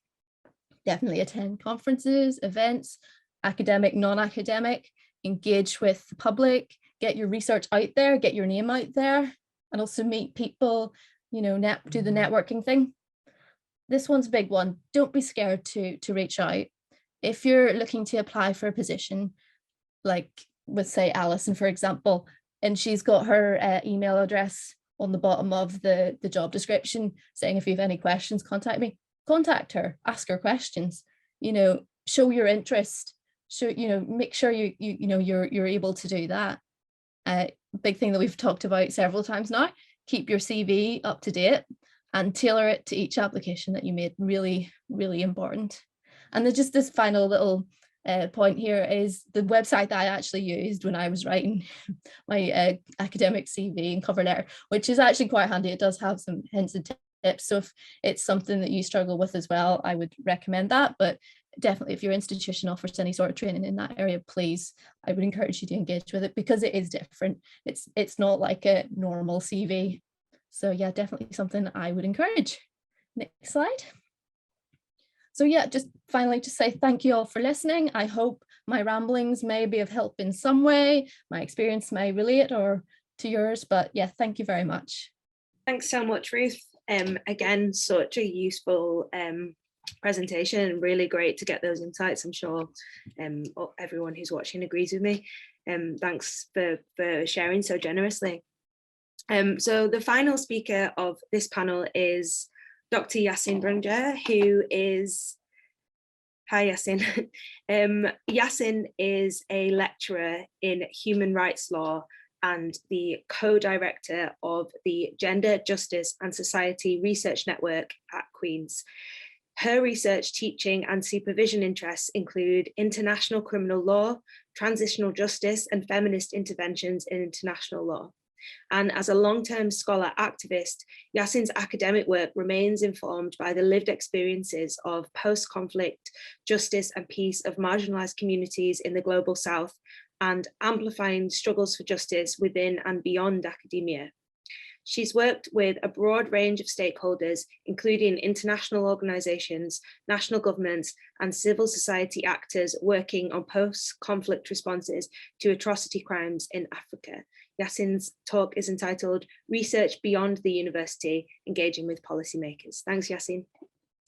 Definitely attend conferences, events, academic, non-academic, engage with the public, get your research out there, get your name out there, and also meet people, you know, do the networking thing. This one's a big one. Don't be scared to reach out. If you're looking to apply for a position, like with, say, Alison, for example, and she's got her email address on the bottom of the job description saying, if you have any questions, contact me. Contact her, ask her questions, you know, show your interest, make sure you're able to do that. Big thing that we've talked about several times now, keep your CV up to date and tailor it to each application that you made. Really, really important. And then just this final little point here is the website that I actually used when I was writing my academic CV and cover letter, which is actually quite handy. It does have some hints and tips. So if it's something that you struggle with as well, I would recommend that. But definitely, if your institution offers any sort of training in that area, please, I would encourage you to engage with it, because it is different. It's not like a normal CV. So yeah, definitely something I would encourage. Next slide. So yeah, just finally to say thank you all for listening. I hope my ramblings may be of help in some way. My experience may relate or to yours, but yeah, thank you very much. Thanks so much, Ruth. Again, such a useful presentation, and really great to get those insights. I'm sure everyone who's watching agrees with me. Thanks for sharing so generously. So the final speaker of this panel is Dr. Yasin Brunja, who is, hi Yasin. Yasin is a lecturer in human rights law and the co-director of the Gender, Justice and Society Research Network at Queen's. Her research, teaching and supervision interests include international criminal law, transitional justice and feminist interventions in international law. And as a long-term scholar activist, Yasin's academic work remains informed by the lived experiences of post-conflict justice and peace of marginalized communities in the global South, and amplifying struggles for justice within and beyond academia. She's worked with a broad range of stakeholders, including international organizations, national governments, and civil society actors working on post-conflict responses to atrocity crimes in Africa. Yasin's talk is entitled Research Beyond the University, Engaging with Policymakers. Thanks, Yasin.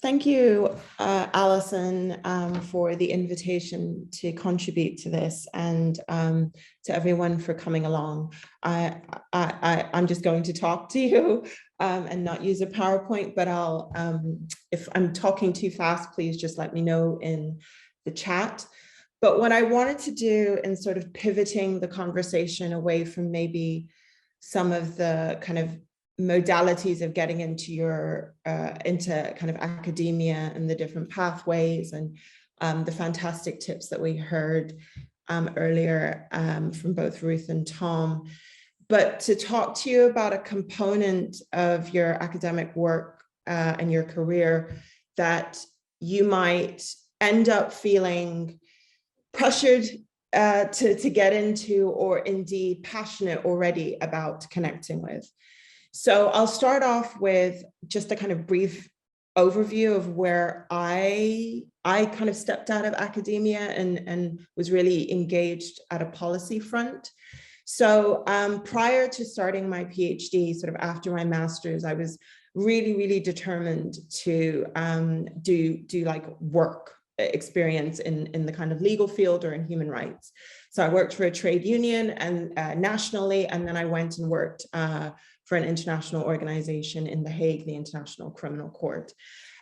Thank you, Alison, for the invitation to contribute to this, and to everyone for coming along. I'm just going to talk to you and not use a PowerPoint, but I'll, if I'm talking too fast, please just let me know in the chat. But what I wanted to do in sort of pivoting the conversation away from maybe some of the kind of modalities of getting into your into kind of academia and the different pathways and the fantastic tips that we heard earlier from both Ruth and Tom, but to talk to you about a component of your academic work and your career that you might end up feeling pressured to get into, or indeed passionate already about connecting with. So I'll start off with just a kind of brief overview of where I kind of stepped out of academia and was really engaged at a policy front. So prior to starting my PhD, sort of after my master's, I was really determined to do like work experience in the kind of legal field or in human rights. So I worked for a trade union and nationally, and then I went and worked for an international organization in The Hague, the International Criminal Court.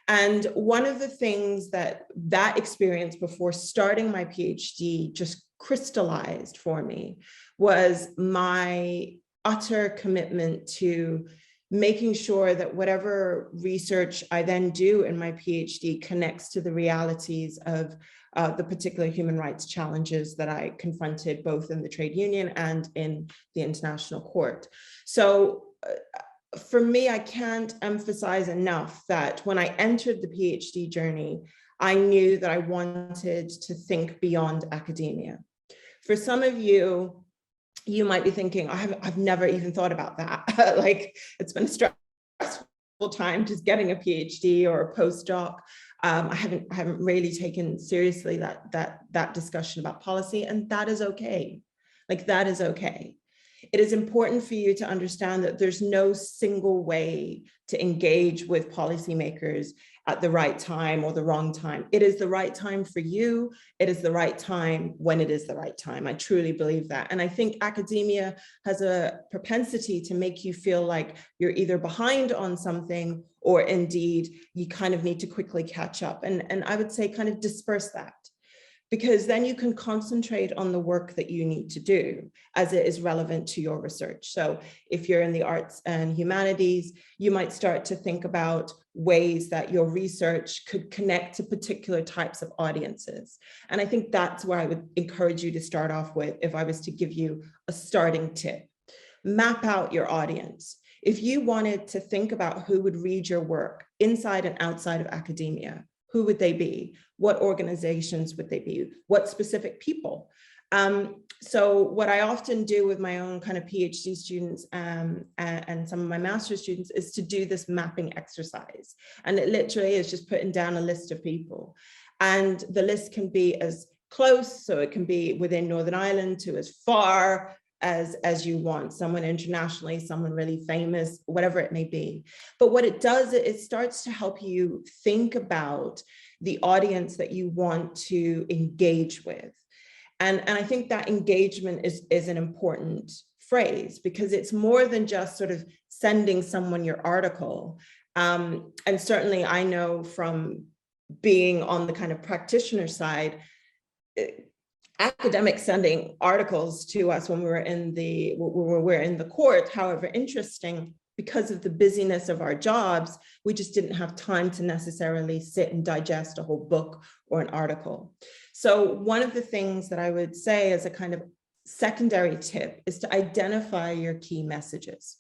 And one of the things that experience before starting my PhD just crystallized for me was my utter commitment to making sure that whatever research I then do in my PhD connects to the realities of the particular human rights challenges that I confronted both in the trade union and in the international court. So for me, I can't emphasize enough that when I entered the PhD journey, I knew that I wanted to think beyond academia. For some of you, you might be thinking, I've never even thought about that. Like, it's been a stressful time just getting a PhD or a postdoc. I haven't really taken seriously that discussion about policy, and that is okay. Like, that is okay. It is important for you to understand that there's no single way to engage with policymakers at the right time or the wrong time. It is the right time for you. It is the right time when it is the right time. I truly believe that. And I think academia has a propensity to make you feel like you're either behind on something or indeed you kind of need to quickly catch up. And I would say kind of disperse that, because then you can concentrate on the work that you need to do as it is relevant to your research. So if you're in the arts and humanities, you might start to think about ways that your research could connect to particular types of audiences. And I think that's where I would encourage you to start off with if I was to give you a starting tip. Map out your audience. If you wanted to think about who would read your work inside and outside of academia, who would they be? What organizations would they be? What specific people? So what I often do with my own kind of PhD students and some of my master's students is to do this mapping exercise. And it literally is just putting down a list of people. And the list can be as close, so it can be within Northern Ireland, to as far as you want, someone internationally, someone really famous, whatever it may be. But what it does, it starts to help you think about the audience that you want to engage with. And I think that engagement is an important phrase, because it's more than just sort of sending someone your article. And certainly I know from being on the kind of practitioner side, academics sending articles to us when we're in the court, however interesting, because of the busyness of our jobs, we just didn't have time to necessarily sit and digest a whole book or an article. So one of the things that I would say as a kind of secondary tip is to identify your key messages.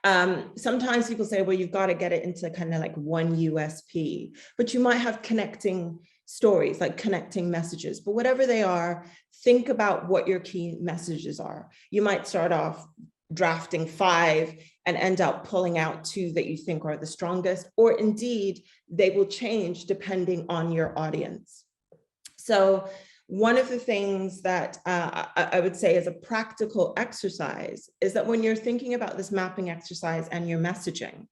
Sometimes people say, well, you've got to get it into kind of like one USP, but you might have connecting stories, like connecting messages, but whatever they are, think about what your key messages are. You might start off drafting 5 and end up pulling out 2 that you think are the strongest, or indeed they will change depending on your audience. So one of the things that I would say as a practical exercise is that when you're thinking about this mapping exercise and your messaging,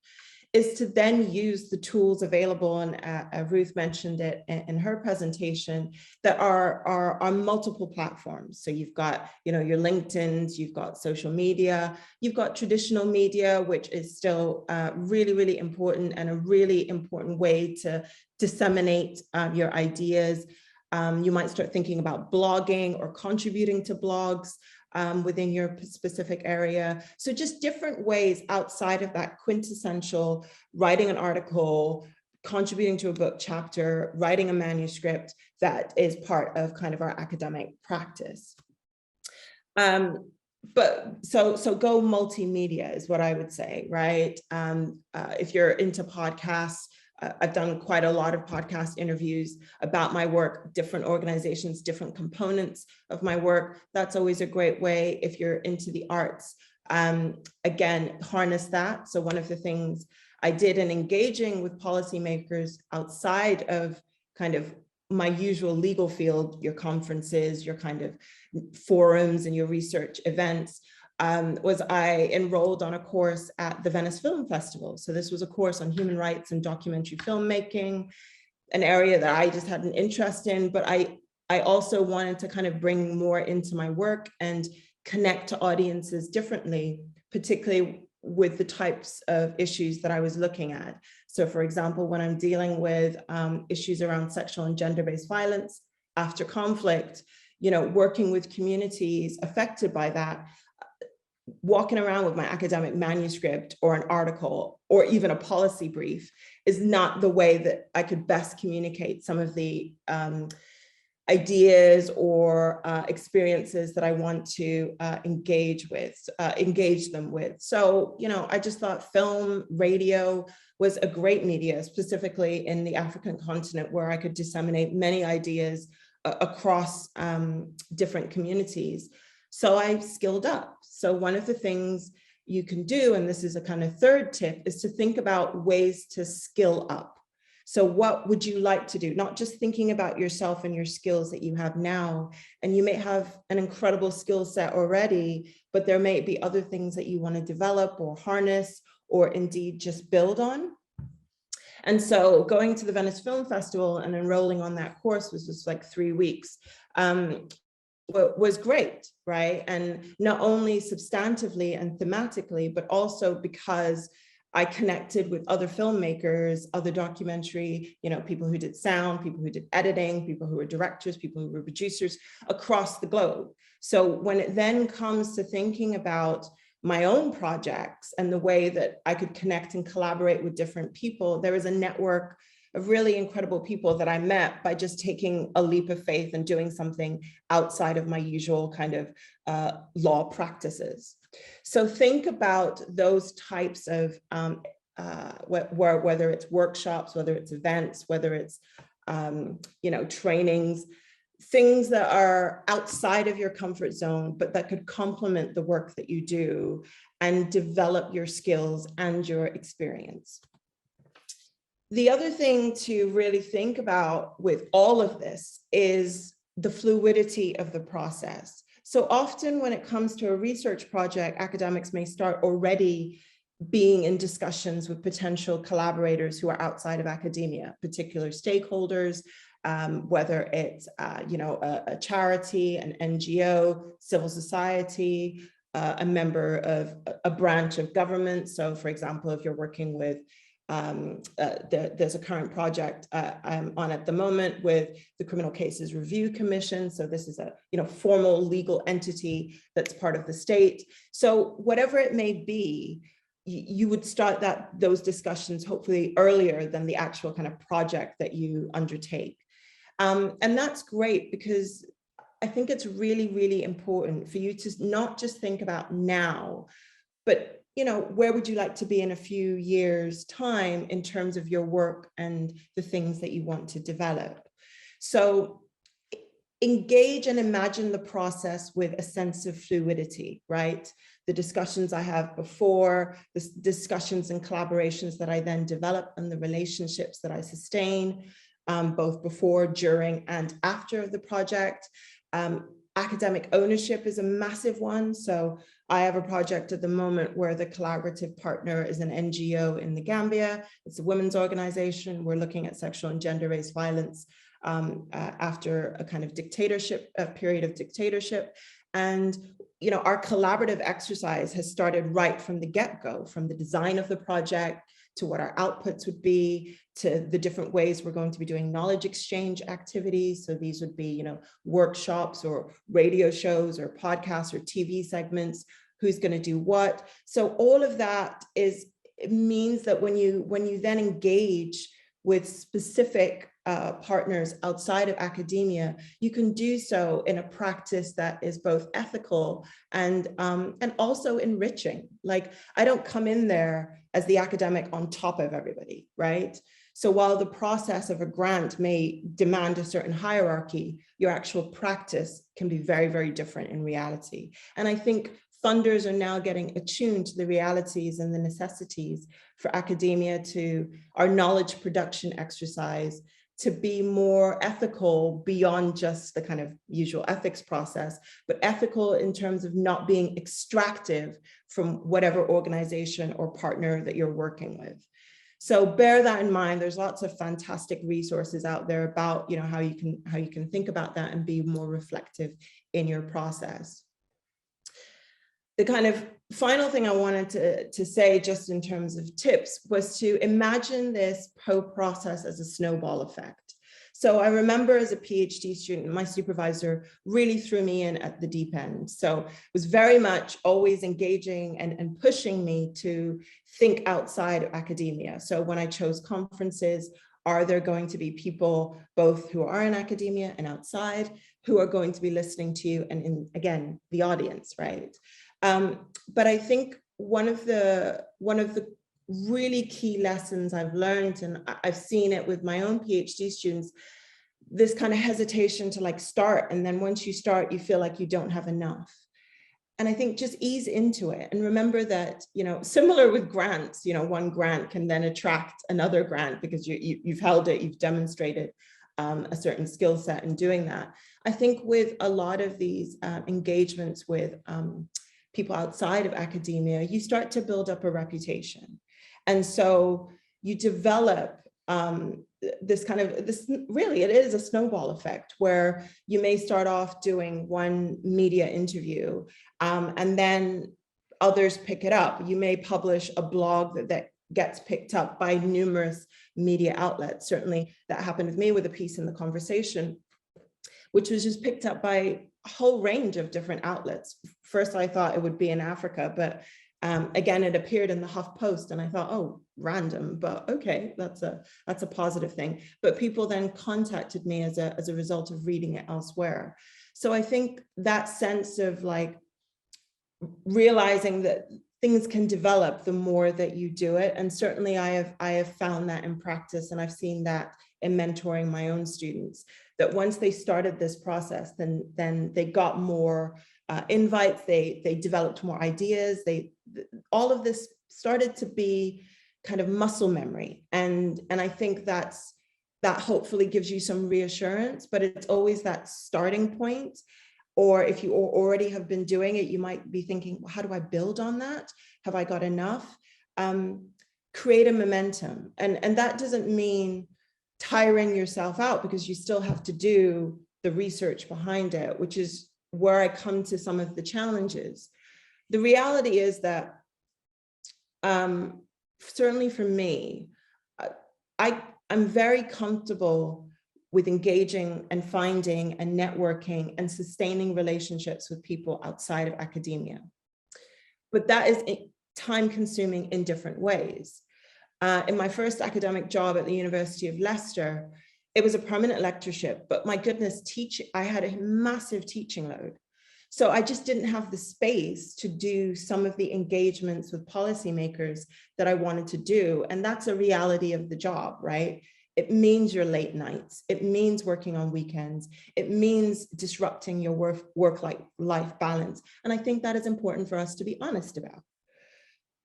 is to then use the tools available, and Ruth mentioned it in her presentation, that are on multiple platforms. So you've got, your LinkedIn's, you've got social media, you've got traditional media, which is still really, really important and a really important way to disseminate your ideas. You might start thinking about blogging or contributing to blogs within your specific area. So just different ways outside of that quintessential writing an article, contributing to a book chapter, writing a manuscript that is part of kind of our academic practice. but so go multimedia is what I would say, right? If you're into podcasts, I've done quite a lot of podcast interviews about my work, different organizations, different components of my work. That's always a great way. If you're into the arts, again, harness that. So one of the things I did in engaging with policymakers outside of kind of my usual legal field, your conferences, your kind of forums and your research events, was I enrolled on a course at the Venice Film Festival. So this was a course on human rights and documentary filmmaking, an area that I just had an interest in, but I also wanted to kind of bring more into my work and connect to audiences differently, particularly with the types of issues that I was looking at. So for example, when I'm dealing with issues around sexual and gender-based violence after conflict, you know, working with communities affected by that, walking around with my academic manuscript or an article or even a policy brief is not the way that I could best communicate some of the ideas or experiences that I want to engage them with. So, you know, I just thought film, radio was a great media, specifically in the African continent, where I could disseminate many ideas across different communities. So I skilled up. So one of the things you can do, and this is a kind of third tip, is to think about ways to skill up. So what would you like to do? Not just thinking about yourself and your skills that you have now, and you may have an incredible skill set already, but there may be other things that you want to develop or harness or indeed just build on. And so going to the Venice Film Festival and enrolling on that course was just like 3 weeks. Was great, right? And not only substantively and thematically, but also because I connected with other filmmakers, other documentary, you know, people who did sound, people who did editing, people who were directors, people who were producers across the globe. So when it then comes to thinking about my own projects and the way that I could connect and collaborate with different people, there is a network of really incredible people that I met by just taking a leap of faith and doing something outside of my usual kind of law practices. So think about those types of, whether it's workshops, whether it's events, whether it's, you know, trainings, things that are outside of your comfort zone, but that could complement the work that you do and develop your skills and your experience. The other thing to really think about with all of this is the fluidity of the process. So often when it comes to a research project, academics may start already being in discussions with potential collaborators who are outside of academia, particular stakeholders, whether it's you know, a charity, an NGO, civil society, a member of a branch of government. So for example, if you're working with there's a current project I'm on at the moment with the Criminal Cases Review Commission. So this is a, you know, formal legal entity that's part of the state. So whatever it may be, you would start those discussions hopefully earlier than the actual kind of project that you undertake. And that's great, because I think it's really, really important for you to not just think about now, but you know, where would you like to be in a few years' time in terms of your work and the things that you want to develop? So engage and imagine the process with a sense of fluidity, right? The discussions I have before, the discussions and collaborations that I then develop, and the relationships that I sustain, both before, during, and after the project. Academic ownership is a massive one. So I have a project at the moment where the collaborative partner is an NGO in the Gambia. It's a women's organization. We're looking at sexual and gender-based violence after a kind of dictatorship, a period of dictatorship. And you know, our collaborative exercise has started right from the get-go, from the design of the project to what our outputs would be, to the different ways we're going to be doing knowledge exchange activities. So these would be, you know, workshops or radio shows or podcasts or TV segments, who's going to do what. So all of that it means that when you then engage with specific partners outside of academia, you can do so in a practice that is both ethical and also enriching. Like, I don't come in there as the academic on top of everybody, right? So while the process of a grant may demand a certain hierarchy, your actual practice can be very, very different in reality. And I think funders are now getting attuned to the realities and the necessities for academia to our knowledge production exercise to be more ethical beyond just the kind of usual ethics process, but ethical in terms of not being extractive from whatever organization or partner that you're working with. So bear that in mind. There's lots of fantastic resources out there about, you know, how you can think about that and be more reflective in your process. The kind of final thing I wanted to say, just in terms of tips, was to imagine this whole process as a snowball effect. So I remember as a PhD student, my supervisor really threw me in at the deep end. So it was very much always engaging and pushing me to think outside of academia. So when I chose conferences, are there going to be people both who are in academia and outside who are going to be listening to you, and again, the audience, right? But I think one of the really key lessons I've learned, and I've seen it with my own PhD students, this kind of hesitation to like start, and then once you start, you feel like you don't have enough. And I think just ease into it and remember that, you know, similar with grants, you know, one grant can then attract another grant because you've held it, you've demonstrated a certain skill set in doing that. I think with a lot of these engagements with people outside of academia, you start to build up a reputation. And so you develop really, it is a snowball effect where you may start off doing one media interview and then others pick it up. You may publish a blog that gets picked up by numerous media outlets. Certainly that happened with me with a piece in The Conversation, which was just picked up by a whole range of different outlets. First, I thought it would be in Africa, but again, it appeared in the HuffPost, and I thought, oh, random, but okay, that's a positive thing. But people then contacted me as a result of reading it elsewhere. So I think that sense of like realizing that things can develop the more that you do it, and certainly I have found that in practice, and I've seen that in mentoring my own students, that once they started this process, then they got more invites, they developed more ideas, all of this started to be kind of muscle memory. And I think that hopefully gives you some reassurance, but it's always that starting point. Or if you already have been doing it, you might be thinking, well, how do I build on that? Have I got enough? Create a momentum. And that doesn't mean tiring yourself out, because you still have to do the research behind it, which is where I come to some of the challenges. The reality is that certainly for me, I'm very comfortable with engaging and finding and networking and sustaining relationships with people outside of academia. But that is time consuming in different ways. In my first academic job at the University of Leicester, it was a permanent lectureship, but my goodness, I had a massive teaching load. So I just didn't have the space to do some of the engagements with policymakers that I wanted to do. And that's a reality of the job, right? It means your late nights. It means working on weekends. It means disrupting your work-life balance. And I think that is important for us to be honest about.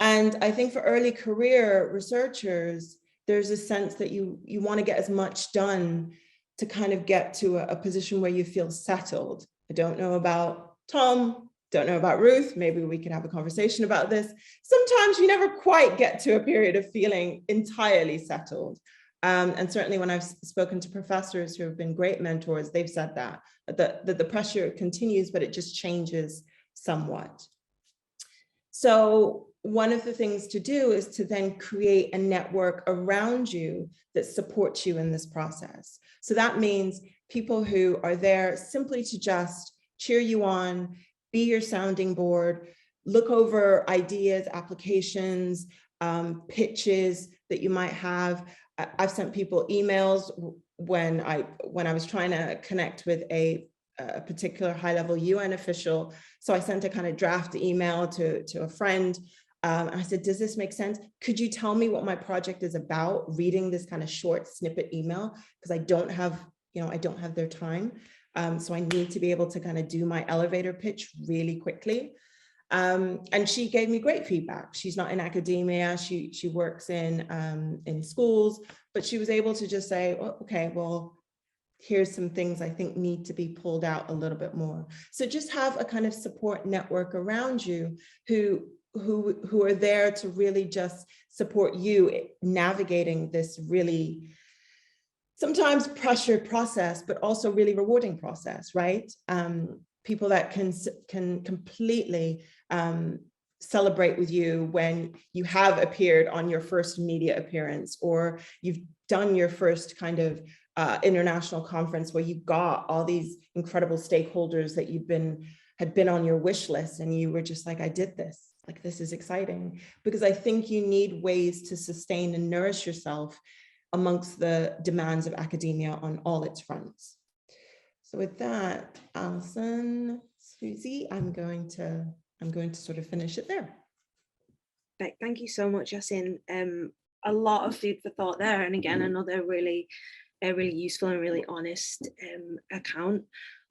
And I think for early career researchers, there's a sense that you want to get as much done to kind of get to a position where you feel settled. I don't know about Tom, don't know about Ruth, maybe we could have a conversation about this. Sometimes you never quite get to a period of feeling entirely settled. And certainly when I've spoken to professors who have been great mentors, they've said that the pressure continues, but it just changes somewhat. So one of the things to do is to then create a network around you that supports you in this process. So that means people who are there simply to just cheer you on, be your sounding board, look over ideas, applications, pitches that you might have. I've sent people emails when I was trying to connect with a particular high-level UN official. So I sent a kind of draft email to a friend. I said, does this make sense? Could you tell me what my project is about? Reading this kind of short snippet email, because I don't have their time. So I need to be able to kind of do my elevator pitch really quickly. And she gave me great feedback. She's not in academia. She works in schools, but she was able to just say, oh, okay, well, here's some things I think need to be pulled out a little bit more. So just have a kind of support network around you who are there to really just support you navigating this really sometimes pressured process, but also really rewarding process, right? People that can completely celebrate with you when you have appeared on your first media appearance, or you've done your first kind of international conference where you got all these incredible stakeholders that had been on your wish list, and you were just like, I did this, like, this is exciting. Because I think you need ways to sustain and nourish yourself amongst the demands of academia on all its fronts. So with that, Alison, Susie, I'm going to sort of finish it there. Thank you so much, Yasin. A lot of food for thought there, and again, another really useful and really honest account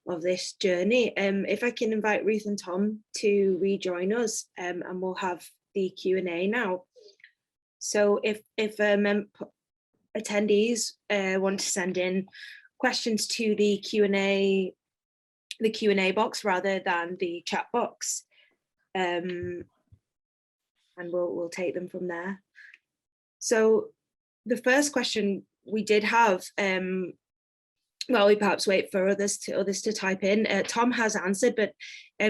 of this journey. If I can invite Ruth and Tom to rejoin us, and we'll have the Q&A now. So if attendees want to send in questions to the Q&A box rather than the chat box, and we'll take them from there. So the first question we did have, well, we perhaps wait for others to type in. Tom has answered, but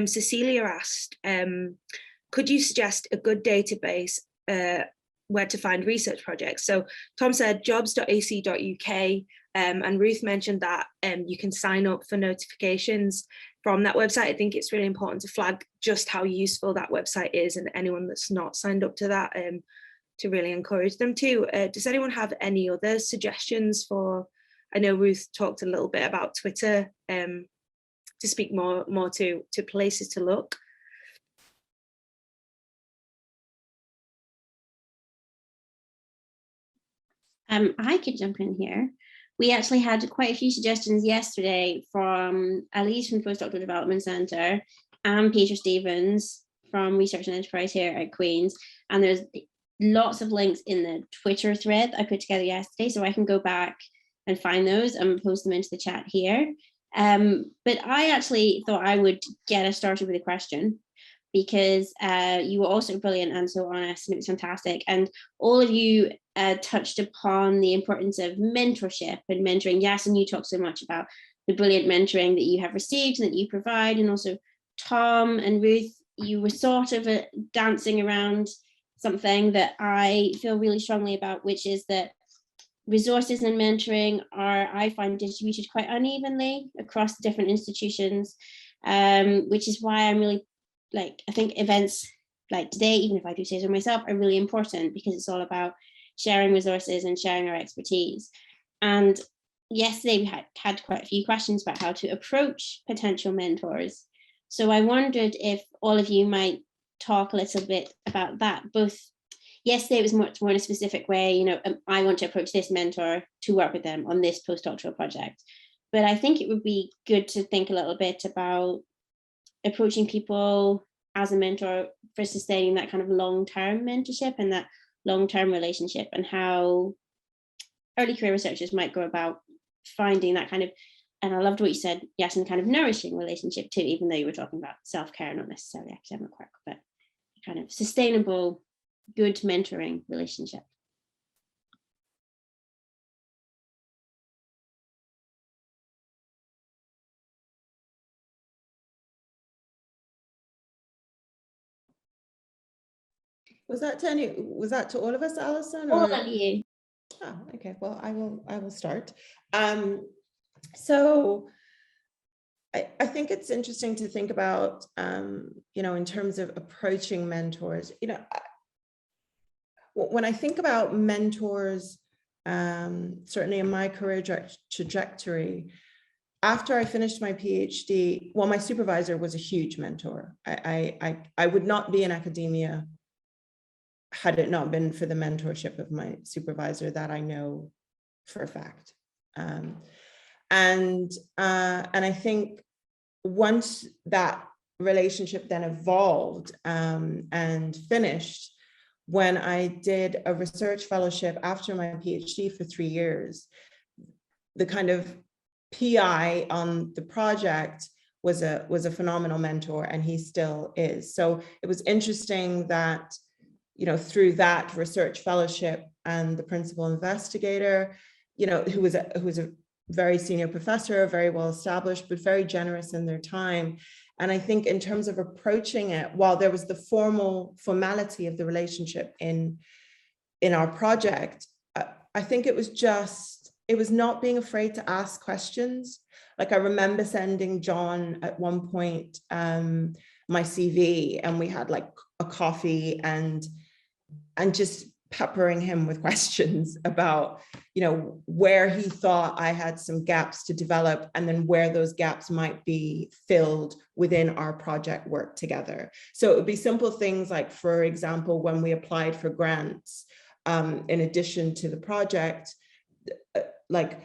Cecilia asked, could you suggest a good database where to find research projects? So Tom said jobs.ac.uk, and Ruth mentioned that you can sign up for notifications from that website. I think it's really important to flag just how useful that website is, and anyone that's not signed up to that, to really encourage them to. Does anyone have any other suggestions for, I know Ruth talked a little bit about Twitter, to speak more to places to look. I could jump in here. We actually had quite a few suggestions yesterday from Elise from Postdoctoral Development Centre and Peter Stevens from Research and Enterprise here at Queen's. And there's lots of links in the Twitter thread I put together yesterday, so I can go back and find those and post them into the chat here. But I actually thought I would get us started with a question, because you were also brilliant and so honest, and it was fantastic. And all of you touched upon the importance of mentorship and mentoring. Yes, and you talked so much about the brilliant mentoring that you have received and that you provide. And also Tom and Ruth, you were sort of dancing around something that I feel really strongly about, which is that resources and mentoring are, I find, distributed quite unevenly across different institutions, which is why I'm really, I think events like today, even if I do say so myself, are really important, because it's all about sharing resources and sharing our expertise. And yesterday we had quite a few questions about how to approach potential mentors. So I wondered if all of you might talk a little bit about that. Both yesterday it was much more in a specific way, I want to approach this mentor to work with them on this postdoctoral project. But I think it would be good to think a little bit about approaching people as a mentor for sustaining that kind of long-term mentorship and that long-term relationship, and how early career researchers might go about finding that kind of, and I loved what you said, yes, and kind of nourishing relationship too, even though you were talking about self-care, not necessarily academic work, but kind of sustainable, good mentoring relationship. Was that to all of us, Alison? All of you. Oh, okay. Well, I will start. So I think it's interesting to think about, in terms of approaching mentors. When I think about mentors, certainly in my career trajectory, after I finished my PhD, well, my supervisor was a huge mentor. I would not be in academia had it not been for the mentorship of my supervisor that I know for a fact. And I think once that relationship then evolved and finished, when I did a research fellowship after my PhD for 3 years, the kind of PI on the project was a phenomenal mentor, and he still is. So it was interesting that, you know, through that research fellowship and the principal investigator, you know, who was a very senior professor, very well established, but very generous in their time. And I think in terms of approaching it, while there was the formality of the relationship in our project, I think it was not being afraid to ask questions. Like I remember sending John at one point my CV, and we had like a coffee and just peppering him with questions about, you know, where he thought I had some gaps to develop, and then where those gaps might be filled within our project work together. So it would be simple things like, for example, when we applied for grants, in addition to the project, like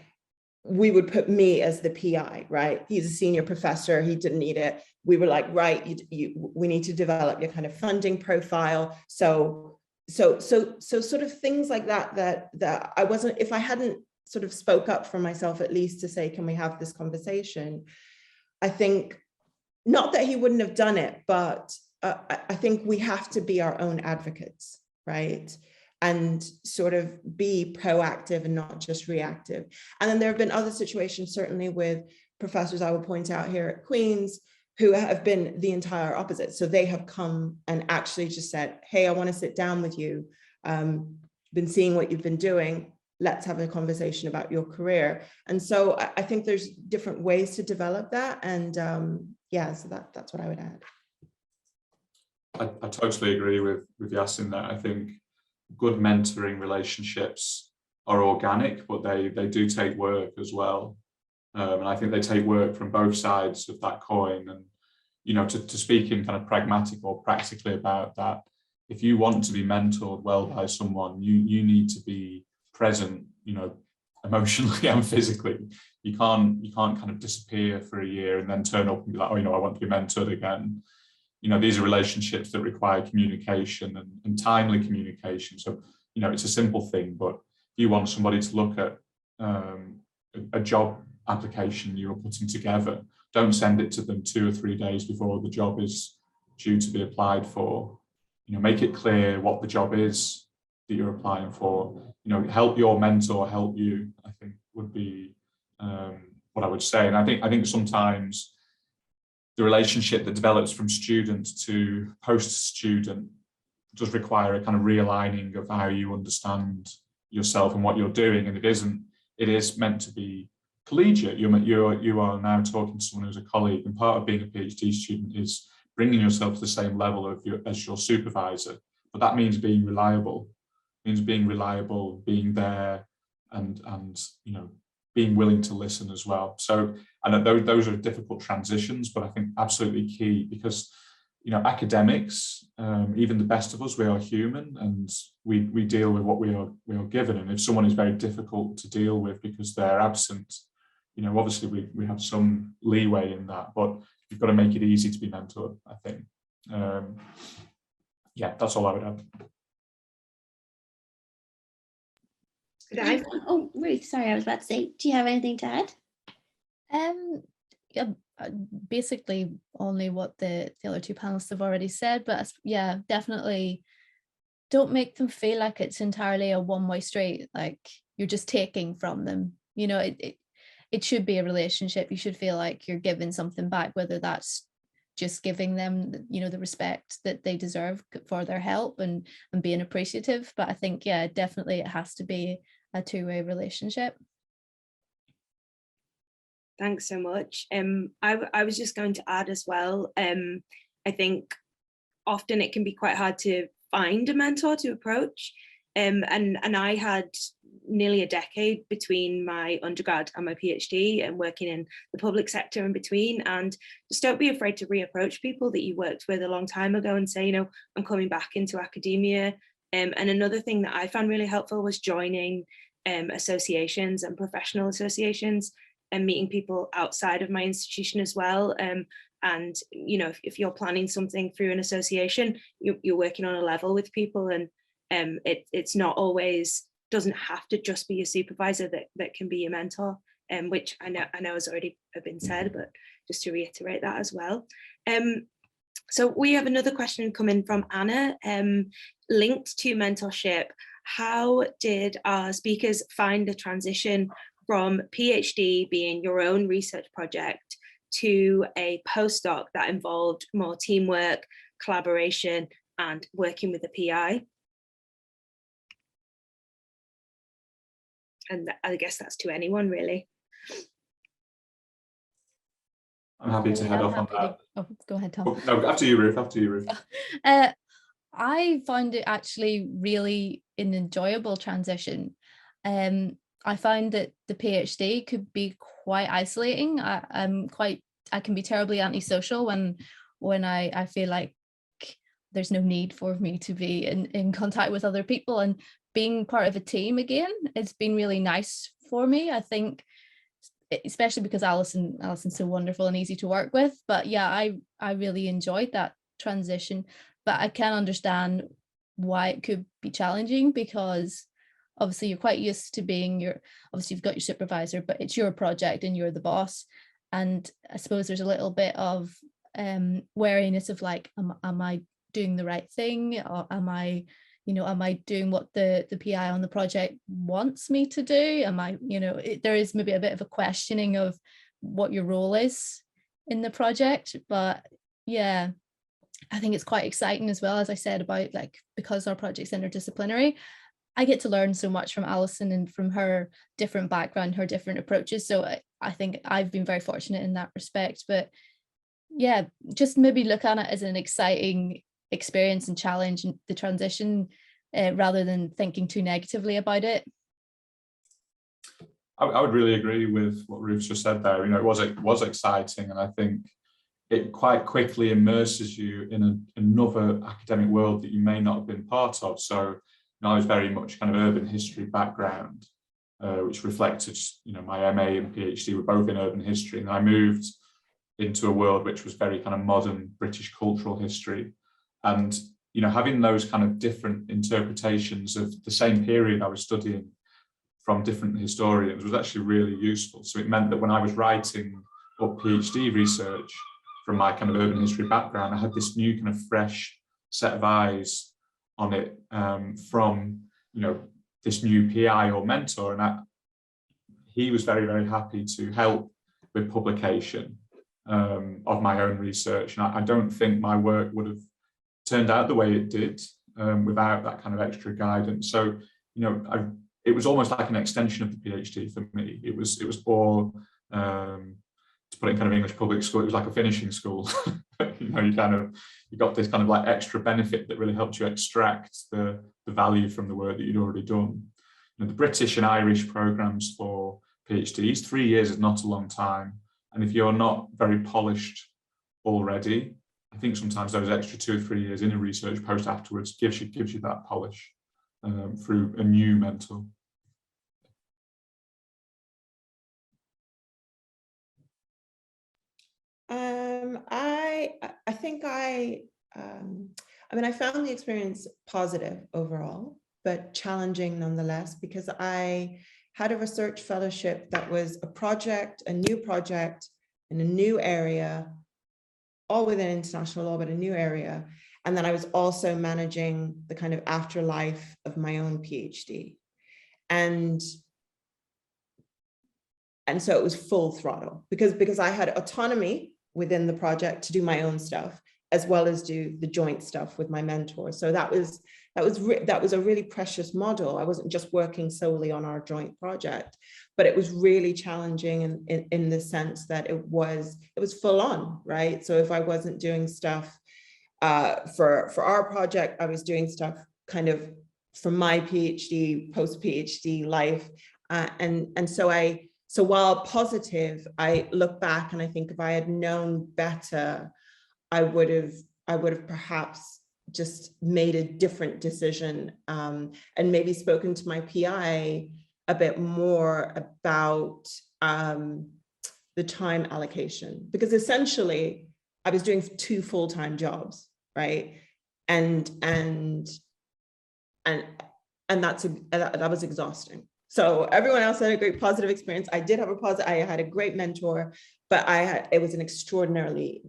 we would put me as the PI, right? He's a senior professor, he didn't need it. We were like, right, we need to develop your kind of funding profile. So sort of things like that I wasn't, if I hadn't sort of spoke up for myself, at least to say, can we have this conversation? I think, not that he wouldn't have done it, but I think we have to be our own advocates, right? And sort of be proactive and not just reactive. And then there have been other situations, certainly with professors I would point out here at Queen's, who have been the entire opposite. So they have come and actually just said, hey, I want to sit down with you. Been seeing what you've been doing. Let's have a conversation about your career. And so I think there's different ways to develop that. And yeah, so that's what I would add. I totally agree with Yasin there. I think good mentoring relationships are organic, but they do take work as well. And I think they take work from both sides of that coin. And, you know, to speak in kind of pragmatic or practically about that, if you want to be mentored well by someone, you need to be present, you know, emotionally and physically. You can't kind of disappear for a year and then turn up and be like, oh, you know, I want to be mentored again. You know, these are relationships that require communication and timely communication. So, you know, it's a simple thing, but if you want somebody to look at a job application you are putting together, don't send it to them 2 or 3 days before the job is due to be applied for. You know, make it clear what the job is that you're applying for. You know, help your mentor help you, I think would be what I would say. And I think sometimes the relationship that develops from student to post-student does require a kind of realigning of how you understand yourself and what you're doing. And it is meant to be collegiate. You are now talking to someone who's a colleague, and part of being a PhD student is bringing yourself to the same level as your supervisor. But that means being reliable. It means being reliable, being there, and you know, being willing to listen as well. So, and those are difficult transitions, but I think absolutely key, because, you know, academics, even the best of us, we are human, and we deal with what we are given. And if someone is very difficult to deal with because they're absent, you know, obviously we have some leeway in that, but you've got to make it easy to be mentored, I think. Yeah, that's all I would add. Oh, Ruth, sorry, I was about to say, do you have anything to add? Yeah, basically only what the other two panelists have already said, but yeah, definitely don't make them feel like it's entirely a one-way street, like you're just taking from them. You know, it should be a relationship. You should feel like you're giving something back, whether that's just giving them, you know, the respect that they deserve for their help and being appreciative. But I think, yeah, definitely it has to be a two-way relationship. Thanks so much. I was just going to add as well, I think often it can be quite hard to find a mentor to approach. And I had nearly a decade between my undergrad and my PhD, and working in the public sector in between. And just don't be afraid to reapproach people that you worked with a long time ago and say, you know, I'm coming back into academia. And another thing that I found really helpful was joining associations and professional associations and meeting people outside of my institution as well. And, you know, if you're planning something through an association, you're working on a level with people, and it's not always, doesn't have to just be your supervisor that can be your mentor, which I know has already been said, but just to reiterate that as well. So we have another question coming from Anna, linked to mentorship. How did our speakers find the transition from PhD being your own research project to a postdoc that involved more teamwork, collaboration, and working with the PI? And I guess that's to anyone, really. I'm happy to head off on that. Go ahead, Tom. Oh, no, after you, Ruth. After you, Ruth. I found it actually really an enjoyable transition. I find that the PhD could be quite isolating. I can be terribly antisocial when I feel like there's no need for me to be in contact with other people, and being part of a team again, it's been really nice for me. I think, especially because Alison's so wonderful and easy to work with. But yeah, I really enjoyed that transition. But I can understand why it could be challenging, because obviously you're quite used to being obviously you've got your supervisor, but it's your project and you're the boss. And I suppose there's a little bit of wariness of like, am I doing the right thing, or am I doing what the PI on the project wants me to do? Am I, there is maybe a bit of a questioning of what your role is in the project. But yeah, I think it's quite exciting as well, as I said, about like, because our project's interdisciplinary, I get to learn so much from Alison and from her different background, her different approaches. So I think I've been very fortunate in that respect. But yeah, just maybe look at it as an exciting experience and challenge and the transition, rather than thinking too negatively about it. I would really agree with what Ruth just said there. It was exciting, and I think it quite quickly immerses you in another academic world that you may not have been part of. So I was very much kind of urban history background, which reflected, my MA and PhD were both in urban history, and I moved into a world which was very kind of modern British cultural history. And having those kind of different interpretations of the same period I was studying from different historians was actually really useful. So it meant that when I was writing up PhD research from my kind of urban history background, I had this new kind of fresh set of eyes on it from, this new PI or mentor. And he was very, very happy to help with publication of my own research. And I don't think my work would have turned out the way it did without that kind of extra guidance. So, it was almost like an extension of the PhD for me. It was all, to put it in kind of English public school, it was like a finishing school. You got this kind of like extra benefit that really helped you extract the value from the work that you'd already done. The British and Irish programs for PhDs, 3 years is not a long time. And if you're not very polished already, I think sometimes those extra 2 or 3 years in a research post afterwards gives you that polish through a new mentor. I found the experience positive overall, but challenging nonetheless, because I had a research fellowship that was a new project in a new area, all within international law, but a new area. And then I was also managing the kind of afterlife of my own PhD. And so it was full throttle because I had autonomy within the project to do my own stuff, as well as do the joint stuff with my mentor. So that was a really precious model. I wasn't just working solely on our joint project, but it was really challenging in the sense that it was full on, right? So if I wasn't doing stuff for our project, I was doing stuff kind of from my PhD, post-PhD life. So while positive, I look back and I think if I had known better, I would have perhaps just made a different decision, and maybe spoken to my PI a bit more about the time allocation, because essentially I was doing 2 full-time jobs, right? And that was exhausting. So everyone else had a great positive experience. I did have I had a great mentor, but it was an extraordinarily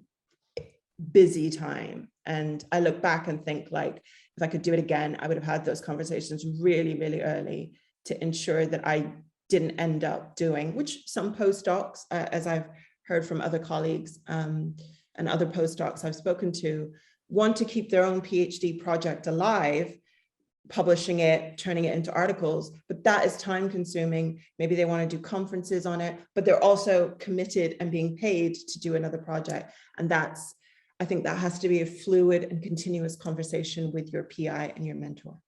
busy time. And I look back and think, like, if I could do it again, I would have had those conversations really, really early to ensure that I didn't end up doing, which some postdocs, as I've heard from other colleagues and other postdocs I've spoken to, want to keep their own PhD project alive, publishing it, turning it into articles, but that is time consuming. Maybe they want to do conferences on it, but they're also committed and being paid to do another project. And I think that has to be a fluid and continuous conversation with your PI and your mentor.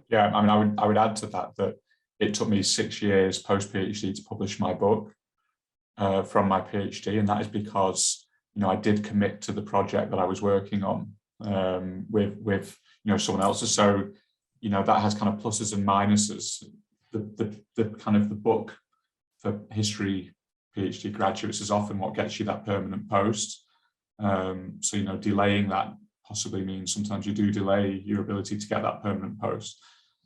Yeah, I mean, I would add to that it took me 6 years post-PhD to publish my book from my PhD, and that is because, you know, I did commit to the project that I was working on with you know, someone else's. So, you know, that has kind of pluses and minuses. The kind of the book for history PhD graduates is often what gets you that permanent post. So, you know, delaying that possibly means sometimes you do delay your ability to get that permanent post.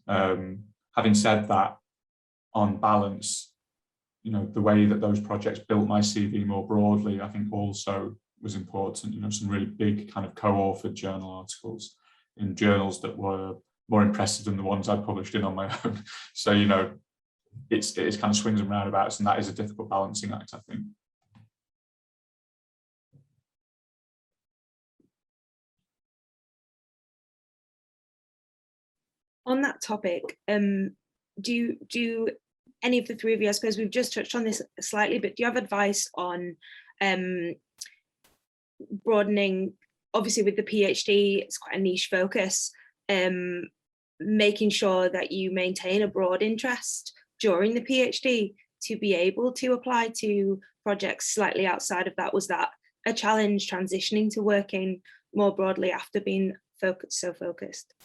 Having said that, on balance, you know, the way that those projects built my CV more broadly, I think also was important. You know, some really big kind of co-authored journal articles in journals that were more impressive than the ones I published in on my own. So, you know, it's kind of swings and roundabouts, and that is a difficult balancing act, I think. On that topic, do any of the three of you, I suppose we've just touched on this slightly, but do you have advice on broadening, obviously with the PhD, it's quite a niche focus, making sure that you maintain a broad interest during the PhD to be able to apply to projects slightly outside of that? Was that a challenge transitioning to working more broadly after being so focused?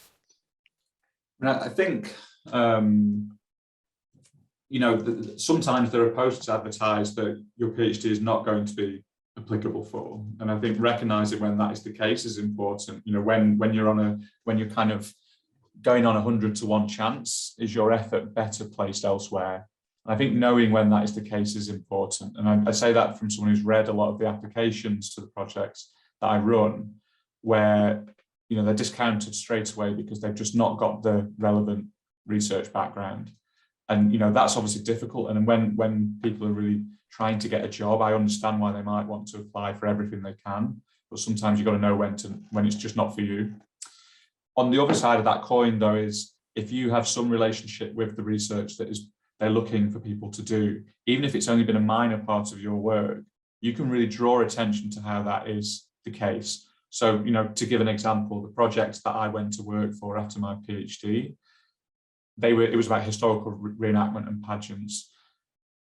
I think, you know, sometimes there are posts advertised that your PhD is not going to be applicable for, and I think recognizing when that is the case is important. You know, when you're kind of going on 100 to 1 chance, is your effort better placed elsewhere? And I think knowing when that is the case is important. And I say that from someone who's read a lot of the applications to the projects that I run, where, you know, they're discounted straight away because they've just not got the relevant research background. And, you know, that's obviously difficult. And when people are really trying to get a job, I understand why they might want to apply for everything they can, but sometimes you've got to know when it's just not for you. On the other side of that coin, though, is if you have some relationship with the research that they're looking for people to do, even if it's only been a minor part of your work, you can really draw attention to how that is the case. So, you know, to give an example, the projects that I went to work for after my PhD, it was about historical reenactment and pageants.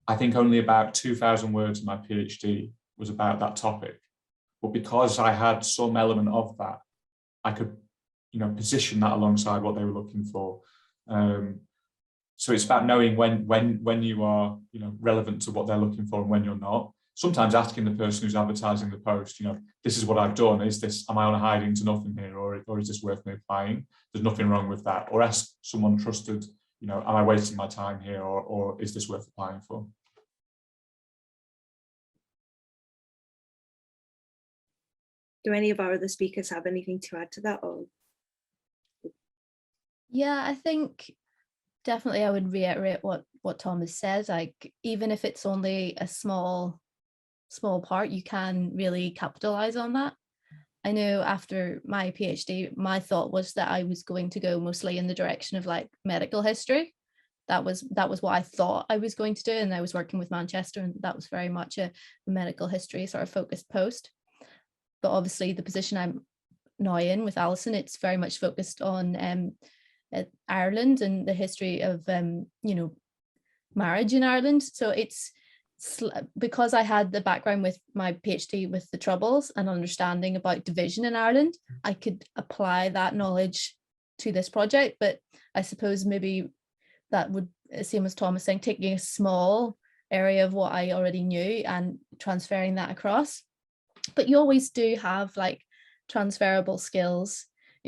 I think only about 2,000 words in my PhD was about that topic. But because I had some element of that, I could, you know, position that alongside what they were looking for. So it's about knowing when you are, you know, relevant to what they're looking for and when you're not. Sometimes asking the person who's advertising the post, you know, this is what I've done. Am I on a hiding to nothing here, or is this worth me applying? There's nothing wrong with that. Or ask someone trusted, you know, am I wasting my time here, or is this worth applying for? Do any of our other speakers have anything to add to that? Or? Yeah, I think definitely I would reiterate what Tom has said. Like, even if it's only a small part, you can really capitalize on that. I know after my PhD, my thought was that I was going to go mostly in the direction of like medical history. That was what I thought I was going to do, and I was working with Manchester, and that was very much a medical history sort of focused post. But obviously the position I'm now in with Alison, it's very much focused on Ireland and the history of marriage in Ireland. So it's because I had the background with my PhD with the Troubles and understanding about division in Ireland, I could apply that knowledge to this project. But I suppose maybe that would, same as Tom was saying, taking a small area of what I already knew and transferring that across. But you always do have like transferable skills.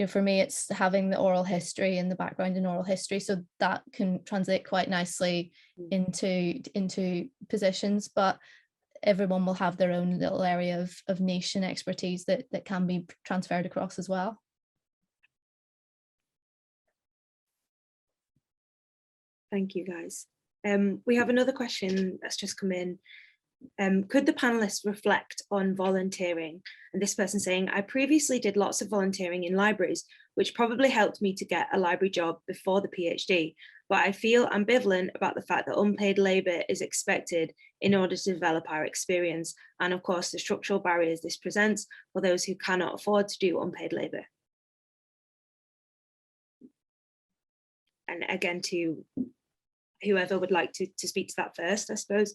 For me, it's having the oral history and the background in oral history, so that can translate quite nicely into positions. But everyone will have their own little area of niche and expertise that can be transferred across as well. Thank you, guys. We have another question that's just come in. Could the panelists reflect on volunteering? And this person saying, I previously did lots of volunteering in libraries, which probably helped me to get a library job before the PhD, but I feel ambivalent about the fact that unpaid labour is expected in order to develop our experience, and of course the structural barriers this presents for those who cannot afford to do unpaid labour. And again, to whoever would like to speak to that first, I suppose.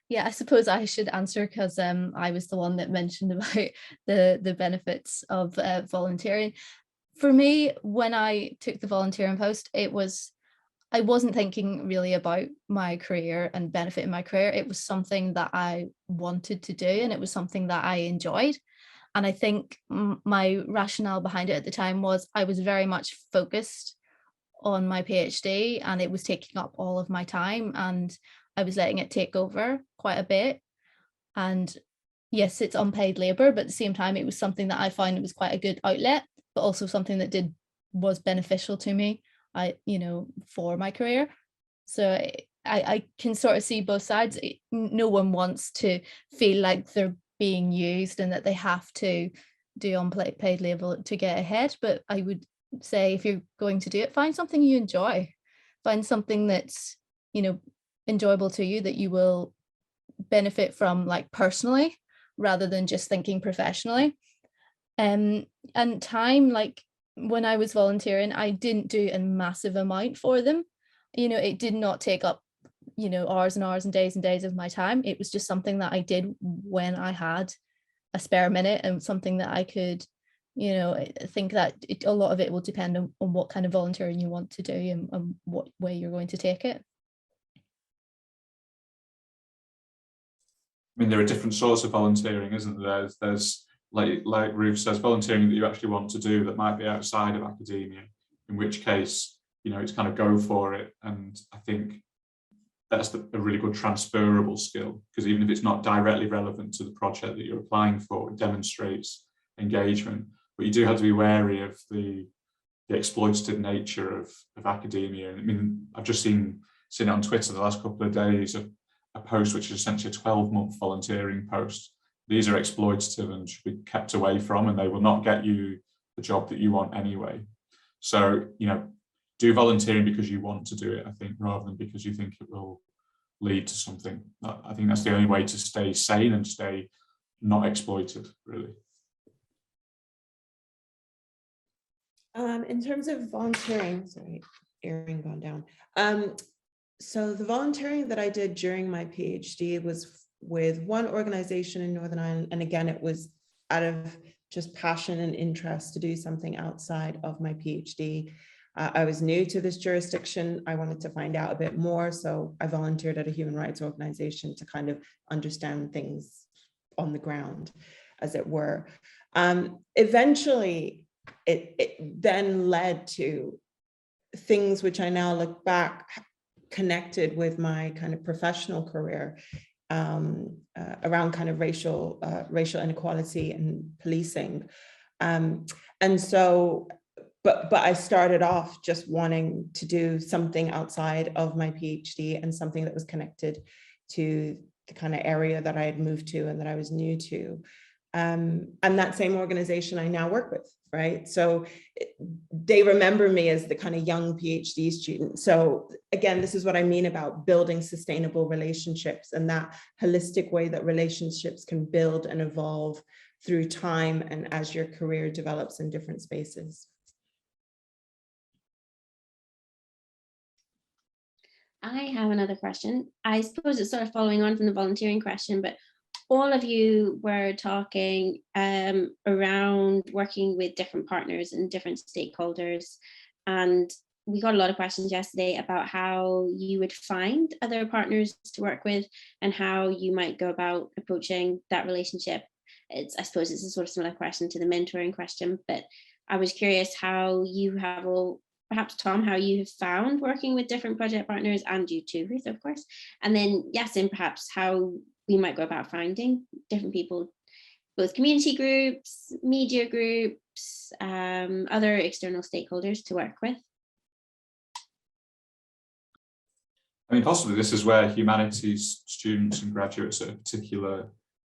Yeah, I suppose I should answer because I was the one that mentioned about the benefits of volunteering. For me, when I took the volunteering post, I wasn't thinking really about my career and benefit in my career. It was something that I wanted to do, and it was something that I enjoyed. And I think my rationale behind it at the time was I was very much focused on my PhD, and it was taking up all of my time, and I was letting it take over quite a bit. And yes, it's unpaid labor, but at the same time, it was something that I found it was quite a good outlet, but also something that was beneficial to me, for my career. So I can sort of see both sides. No one wants to feel like they're being used and that they have to do unpaid labor to get ahead. But I would say if you're going to do it, find something you enjoy. Find something that's, enjoyable to you, that you will benefit from, like, personally, rather than just thinking professionally. And time, like when I was volunteering, I didn't do a massive amount for them. It did not take up, hours and hours and days of my time. It was just something that I did when I had a spare minute, and something that I could, I think that a lot of it will depend on what kind of volunteering you want to do and what way you're going to take it. I mean, there are different sorts of volunteering, isn't there? There's like Ruth says, volunteering that you actually want to do that might be outside of academia, in which case, it's kind of go for it. And I think that's a really good transferable skill, because even if it's not directly relevant to the project that you're applying for, it demonstrates engagement. But you do have to be wary of the exploitative nature of academia. I mean, I've just seen it on Twitter the last couple of days, a post which is essentially a 12-month volunteering post. These are exploitative and should be kept away from, and they will not get you the job that you want anyway. So, do volunteering because you want to do it, I think, rather than because you think it will lead to something. I think that's the only way to stay sane and stay not exploited, really. In terms of volunteering, sorry, earring gone down. So the volunteering that I did during my PhD was with one organization in Northern Ireland. And again, it was out of just passion and interest to do something outside of my PhD. I was new to this jurisdiction. I wanted to find out a bit more. So I volunteered at a human rights organization to kind of understand things on the ground, as it were. Eventually, it then led to things which I now look back connected with my kind of professional career around kind of racial inequality and policing. And so, but I started off just wanting to do something outside of my PhD and something that was connected to the kind of area that I had moved to and that I was new to. And that same organization I now work with, right? So they remember me as the kind of young PhD student. So again, this is what I mean about building sustainable relationships and that holistic way that relationships can build and evolve through time and as your career develops in different spaces. I have another question. I suppose it's sort of following on from the volunteering question, but all of you were talking around working with different partners and different stakeholders. And we got a lot of questions yesterday about how you would find other partners to work with and how you might go about approaching that relationship. I suppose it's a sort of similar question to the mentoring question, but I was curious how you have all, perhaps Tom, how you have found working with different project partners, and you too, Ruth, of course. And then Yasin, perhaps how we might go about finding different people, both community groups, media groups, other external stakeholders to work with. I mean, possibly this is where humanities students and graduates are a particular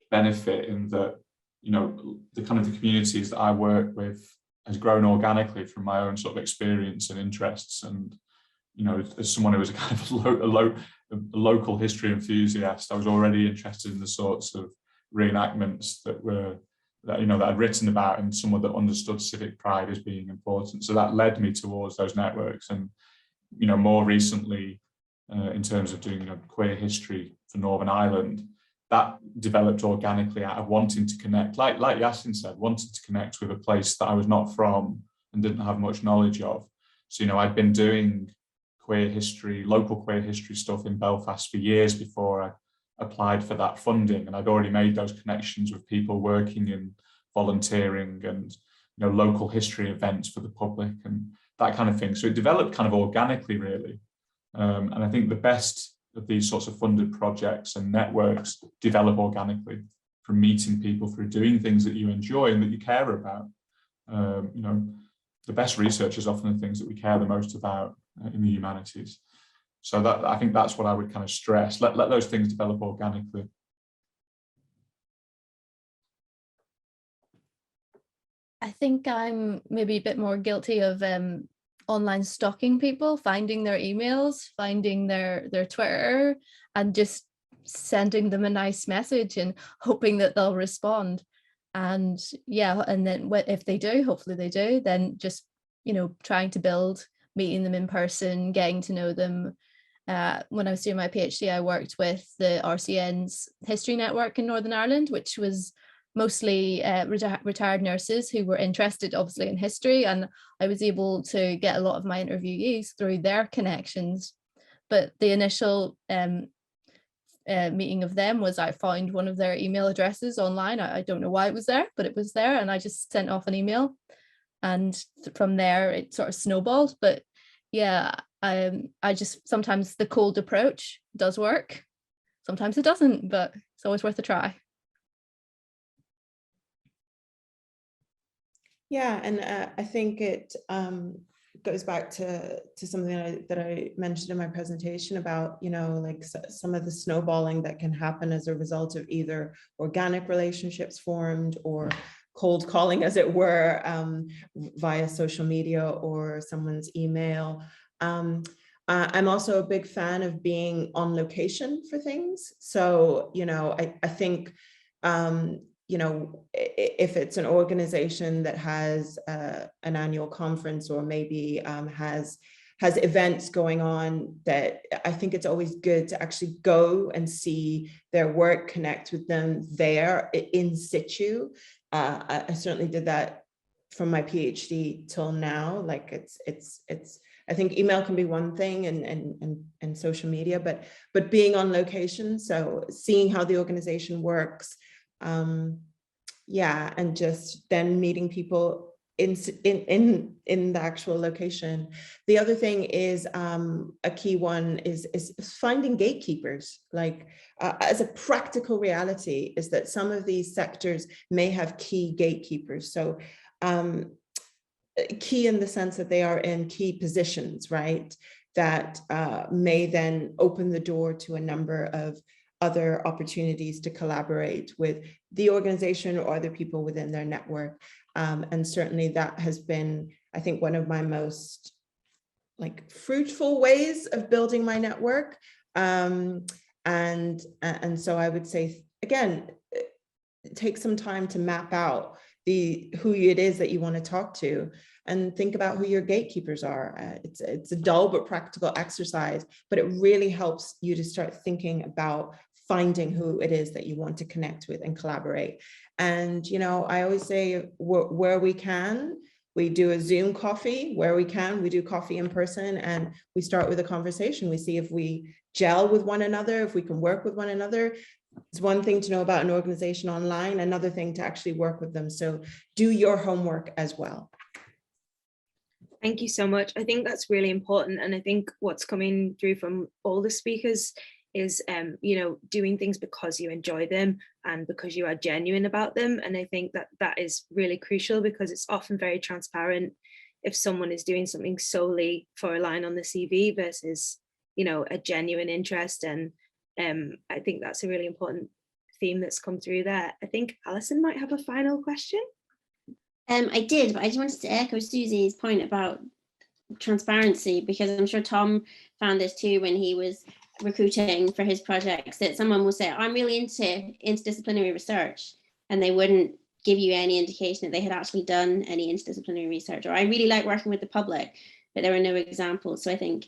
benefit, in that, you know, the kind of the communities that I work with has grown organically from my own sort of experience and interests. And, you know, as someone who was a kind of a local history enthusiast, I was already interested in the sorts of reenactments that I'd written about, and someone that understood civic pride as being important. So that led me towards those networks. And, you know, more recently, in terms of doing, you know, queer history for Northern Ireland, that developed organically out of wanting to connect, like Yasin said, wanting to connect with a place that I was not from and didn't have much knowledge of. So, you know, I'd been doing queer history, local queer history stuff in Belfast for years before I applied for that funding, and I'd already made those connections with people working in volunteering and, you know, local history events for the public and that kind of thing. So it developed kind of organically, really. And I think the best of these sorts of funded projects and networks develop organically from meeting people, through doing things that you enjoy and that you care about. You know, the best research is often the things that we care the most about in the humanities. So that, I think that's what I would kind of stress. Let those things develop organically. I think I'm maybe a bit more guilty of online stalking people, finding their emails, finding their Twitter, and just sending them a nice message and hoping that they'll respond. And yeah, and then if they do, hopefully they do, then just, you know, trying to build, meeting them in person, getting to know them. When I was doing my PhD, I worked with the RCN's history network in Northern Ireland, which was mostly retired nurses who were interested obviously in history, and I was able to get a lot of my interviewees through their connections. But the initial meeting of them was, I found one of their email addresses online. I don't know why it was there, but it was there, and I just sent off an email, and from there it sort of snowballed. But yeah, I just, sometimes the cold approach does work, sometimes it doesn't, but it's always worth a try. Yeah, and I think it goes back to something that I mentioned in my presentation about, you know, like some of the snowballing that can happen as a result of either organic relationships formed or cold calling, as it were, via social media or someone's email. I'm also a big fan of being on location for things. So, you know, I think, you know, if it's an organization that has an annual conference, or maybe has events going on, that I think it's always good to actually go and see their work, connect with them there in situ. I certainly did that from my PhD till now. Like it's I think email can be one thing, and social media, but being on location, so seeing how the organization works. Yeah, and just then meeting people in the actual location. The other thing is a key one is finding gatekeepers. Like as a practical reality is that some of these sectors may have key gatekeepers. So key in the sense that they are in key positions, right? That may then open the door to a number of other opportunities to collaborate with the organization or other people within their network. And certainly that has been, I think, one of my most like fruitful ways of building my network. And so I would say, again, take some time to map out who it is that you want to talk to. and think about who your gatekeepers are. It's a dull but practical exercise, but it really helps you to start thinking about finding who it is that you want to connect with and collaborate. And, you know, I always say where we can, we do a Zoom coffee. Where we can, we do coffee in person, and we start with a conversation. We see if we gel with one another, if we can work with one another. It's one thing to know about an organization online, another thing to actually work with them. So do your homework as well. Thank you so much. I think that's really important. And I think what's coming through from all the speakers is, you know, doing things because you enjoy them and because you are genuine about them. And I think that that is really crucial, because it's often very transparent if someone is doing something solely for a line on the CV versus, you know, a genuine interest. And I think that's a really important theme that's come through there. I think Alison might have a final question. I did, but I just wanted to echo Susie's point about transparency, because I'm sure Tom found this too when he was recruiting for his projects, that someone will say, I'm really into interdisciplinary research, and they wouldn't give you any indication that they had actually done any interdisciplinary research, or I really like working with the public, but there were no examples. So I think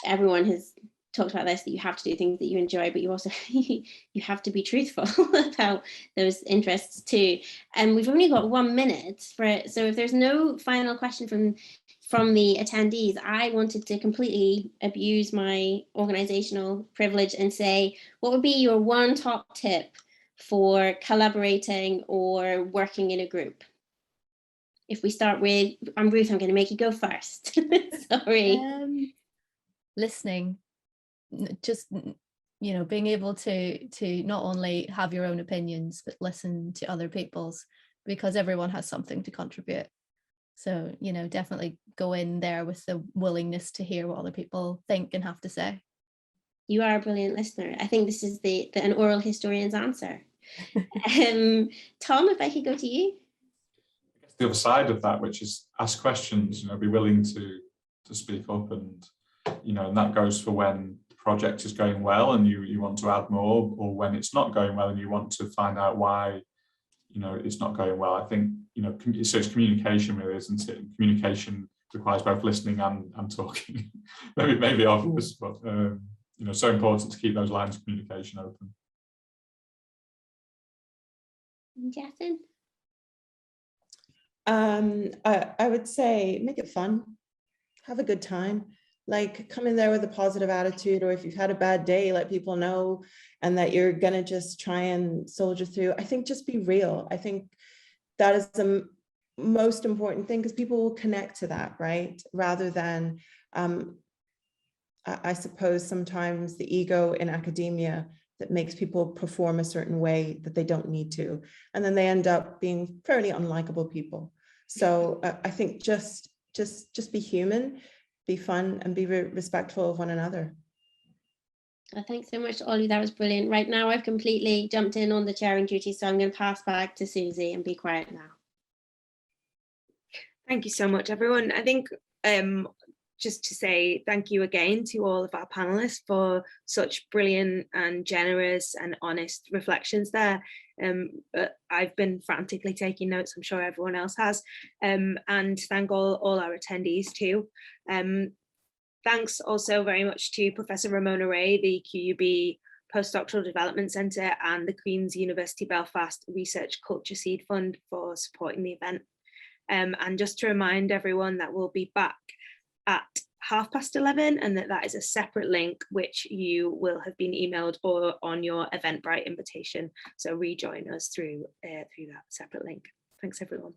everyone has talked about this, that you have to do things that you enjoy, but you also you have to be truthful about those interests too. And we've only got 1 minute for it, so if there's no final question from the attendees, I wanted to completely abuse my organizational privilege and say, what would be your one top tip for collaborating or working in a group? If we start with, I'm Ruth, I'm going to make you go first. Sorry. Listening, just, you know, being able to not only have your own opinions, but listen to other people's, because everyone has something to contribute. So, you know, definitely go in there with the willingness to hear what other people think and have to say. You are a brilliant listener. I think this is an oral historian's answer. Tom, if I could go to you. The other side of that, which is ask questions, you know, be willing to speak up, and, you know, and that goes for when the project is going well and you want to add more, or when it's not going well and you want to find out why, you know, it's not going well. I think, you know, so it's communication really, isn't it? Communication requires both listening and talking. maybe obvious, but you know, so important to keep those lines of communication open. Jason? I would say make it fun, have a good time, like come in there with a positive attitude, or if you've had a bad day, let people know, and that you're gonna just try and soldier through. I think just be real. I think that is the most important thing, because people will connect to that, right? Rather than, I suppose sometimes the ego in academia that makes people perform a certain way that they don't need to, and then they end up being fairly unlikable people. So I think just be human, be fun, and be respectful of one another. Thanks so much, Ollie. That was brilliant. Right now, I've completely jumped in on the chairing duty, so I'm going to pass back to Susie and be quiet now. Thank you so much, everyone. I think just to say thank you again to all of our panelists for such brilliant and generous and honest reflections there. I've been frantically taking notes, I'm sure everyone else has, and thank all our attendees too. Thanks also very much to Professor Ramona Ray, the QUB Postdoctoral Development Centre, and the Queen's University Belfast Research Culture Seed Fund for supporting the event. And just to remind everyone that we'll be back at 11:30, and that is a separate link which you will have been emailed or on your Eventbrite invitation. So rejoin us through that separate link. Thanks, everyone.